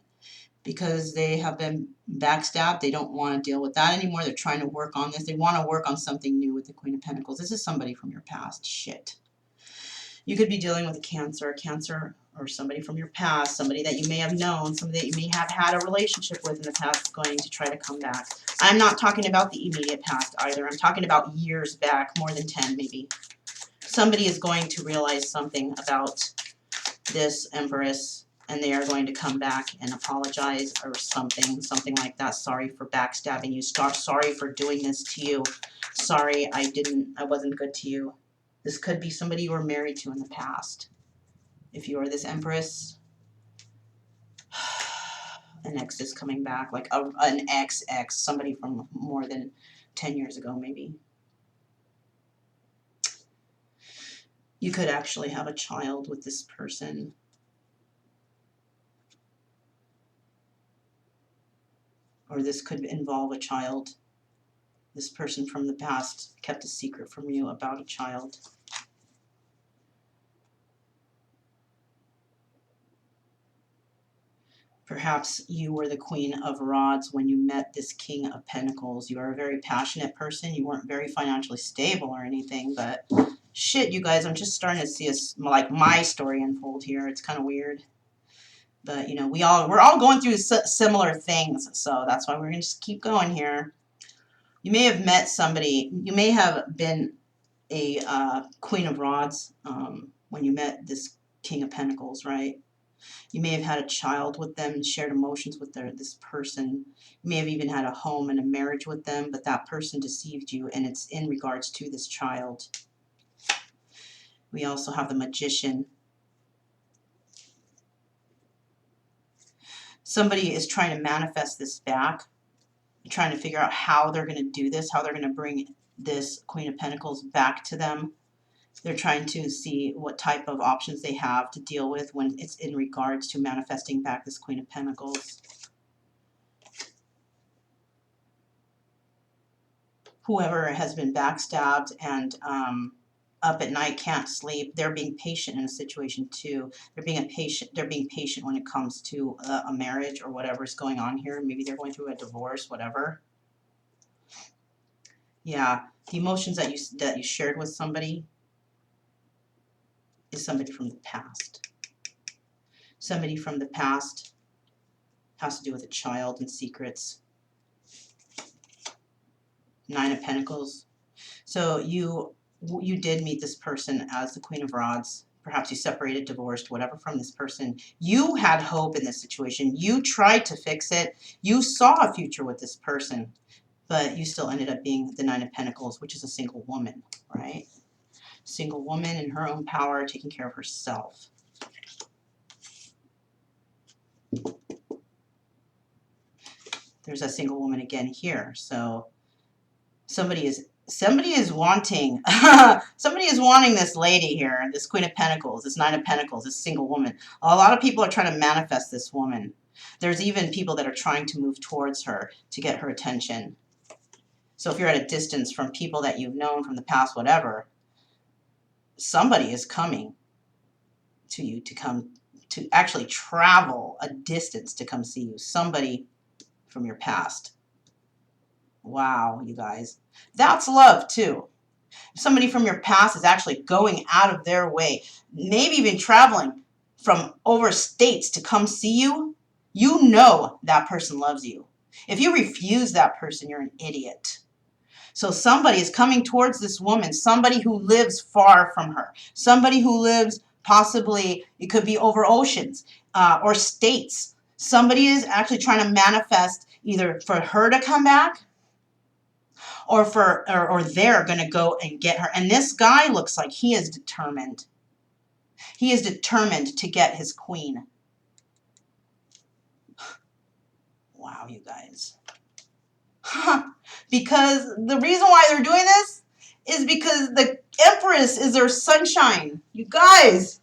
Because they have been backstabbed. They don't want to deal with that anymore. They're trying to work on this. They want to work on something new with the Queen of Pentacles. This is somebody from your past. Shit. You could be dealing with a Cancer or somebody from your past, somebody that you may have known, somebody that you may have had a relationship with in the past going to try to come back. I'm not talking about the immediate past either. I'm talking about years back, more than 10 maybe. Somebody is going to realize something about this Empress, and they are going to come back and apologize or something like that. Sorry for backstabbing you. Sorry for doing this to you. Sorry, I wasn't good to you. This could be somebody you were married to in the past. If you are this Empress, an ex is coming back, like an ex, somebody from more than 10 years ago maybe. You could actually have a child with this person. Or this could involve a child. This person from the past kept a secret from you about a child. Perhaps you were the Queen of Rods when you met this King of Pentacles. You are a very passionate person. You weren't very financially stable or anything, but shit, you guys, I'm just starting to see like my story unfold here. It's kind of weird. But, you know, we're all going through similar things, so that's why we're going to just keep going here. You may have met somebody. You may have been a Queen of Rods when you met this King of Pentacles, right? You may have had a child with them and shared emotions with this person. You may have even had a home and a marriage with them, but that person deceived you, and it's in regards to this child. We also have the Magician. Somebody is trying to manifest this back, trying to figure out how they're going to do this, how they're going to bring this Queen of Pentacles back to them. They're trying to see what type of options they have to deal with when it's in regards to manifesting back this Queen of Pentacles. Whoever has been backstabbed and up at night can't sleep, they're being patient in a situation too. They're being patient when it comes to a marriage or whatever is going on here. Maybe they're going through a divorce, whatever. Yeah, the emotions that you shared with somebody is somebody from the past. Somebody from the past has to do with a child and secrets. Nine of Pentacles. So you did meet this person as the Queen of Rods. Perhaps you separated, divorced, whatever from this person. You had hope in this situation. You tried to fix it. You saw a future with this person, but you still ended up being the Nine of Pentacles, which is a single woman, right? Single woman in her own power, taking care of herself. There's a single woman again here. So somebody is wanting somebody is wanting this lady here, this Queen of Pentacles, this Nine of Pentacles, this single woman. A lot of people are trying to manifest this woman. There's even people that are trying to move towards her to get her attention. So if you're at a distance from people that you've known from the past, whatever, somebody is coming to you to come to actually travel a distance to come see you. Somebody from your past. Wow, you guys. That's love too. Somebody from your past is actually going out of their way, maybe even traveling from over states to come see you. You know that person loves you. If you refuse that person, you're an idiot. So somebody is coming towards this woman, somebody who lives far from her, somebody who lives possibly, it could be over oceans or states. Somebody is actually trying to manifest either for her to come back or they're going to go and get her. And this guy looks like he is determined. He is determined to get his queen. Wow, you guys. Because the reason why they're doing this is because the Empress is their sunshine. You guys,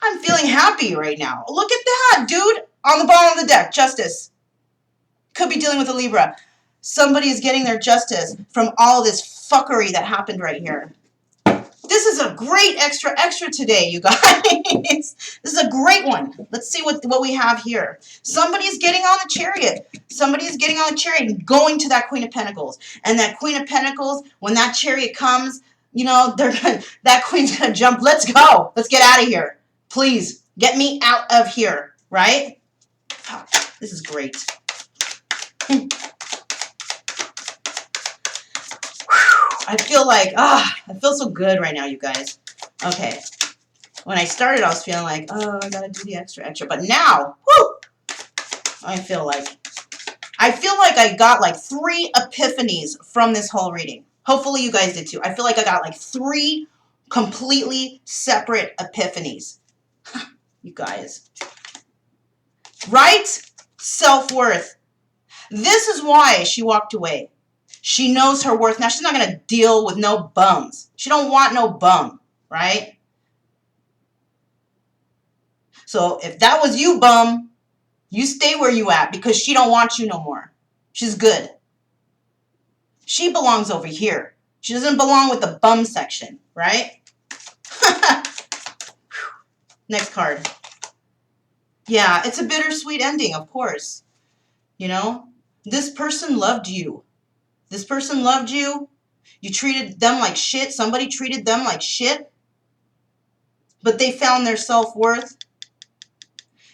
I'm feeling happy right now. Look at that, dude. On the bottom of the deck, Justice. Could be dealing with a Libra. Somebody is getting their justice from all this fuckery that happened right here. This is a great extra today, you guys. This is a great one. Let's see what we have here. Somebody is getting on the chariot. Somebody is getting on the chariot and going to that Queen of Pentacles. And that Queen of Pentacles, when that chariot comes, you know, that queen's going to jump. Let's go. Let's get out of here. Please, get me out of here, right? Oh, this is great. I feel like, I feel so good right now, you guys. Okay. When I started, I was feeling like, oh, I got to do the extra. But now, whoo, I feel like I got like 3 epiphanies from this whole reading. Hopefully you guys did too. I feel like I got like 3 completely separate epiphanies. You guys. Right? Self-worth. This is why she walked away. She knows her worth. Now, she's not going to deal with no bums. She don't want no bum, right? So if that was you, bum, you stay where you at because she don't want you no more. She's good. She belongs over here. She doesn't belong with the bum section, right? Next card. Yeah, it's a bittersweet ending, of course. You know, this person loved you. This person loved you. You treated them like shit. Somebody treated them like shit. But they found their self-worth.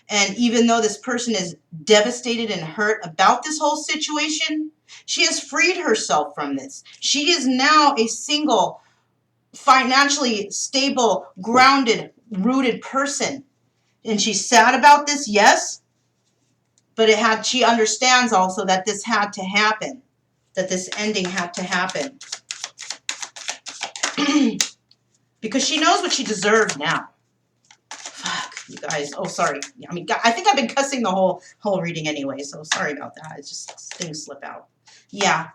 And even though this person is devastated and hurt about this whole situation, she has freed herself from this. She is now a single, financially stable, grounded, rooted person. And she's sad about this, yes. But she understands also that this had to happen. That this ending had to happen. Because she knows what she deserves now. Fuck, you guys. Oh, sorry. I mean, I think I've been cussing the whole reading anyway, so sorry about that. It's just things slip out. Yeah.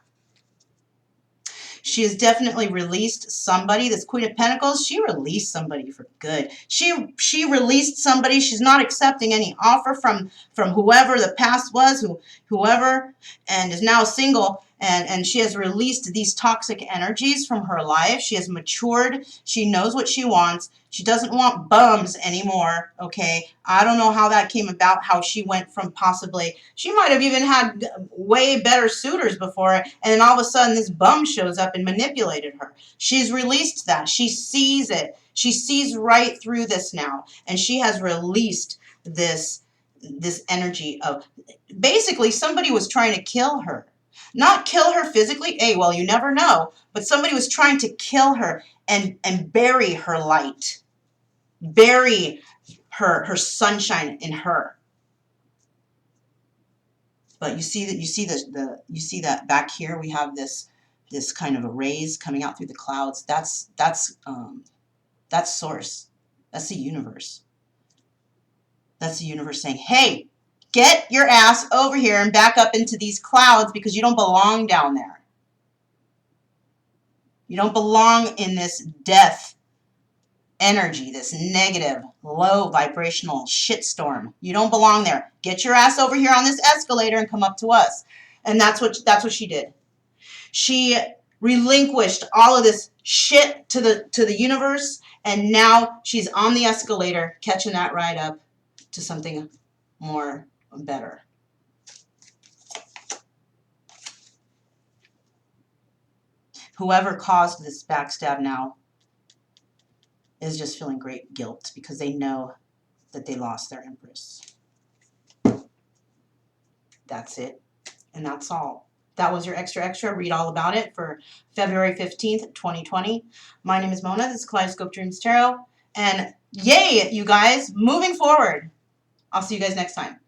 She has definitely released somebody. This Queen of Pentacles, she released somebody for good. She released somebody. She's not accepting any offer from whoever the past was, whoever, and is now single. And she has released these toxic energies from her life. She has matured. She knows what she wants. She doesn't want bums anymore, okay? I don't know how that came about, how she went from possibly, she might have even had way better suitors before, and then all of a sudden this bum shows up and manipulated her. She's released that. She sees it. She sees right through this now, and she has released this energy of, basically somebody was trying to kill her. Not kill her physically, well, you never know, but somebody was trying to kill her and bury her light. Bury her sunshine in her. But you see that back here we have this kind of a rays coming out through the clouds. That's source. That's the universe. That's the universe saying, hey, get your ass over here and back up into these clouds because you don't belong down there. You don't belong in this death energy, this negative, low vibrational shitstorm. You don't belong there. Get your ass over here on this escalator and come up to us. And that's what she did. She relinquished all of this shit to the universe, and now she's on the escalator catching that ride up to something more better. Whoever caused this backstab now is just feeling great guilt because they know that they lost their Empress. That's it. And that's all. That was your extra. Read all about it for February 15th, 2020. My name is Mona. This is Kaleidoscope Dreams Tarot. And yay, you guys, moving forward. I'll see you guys next time.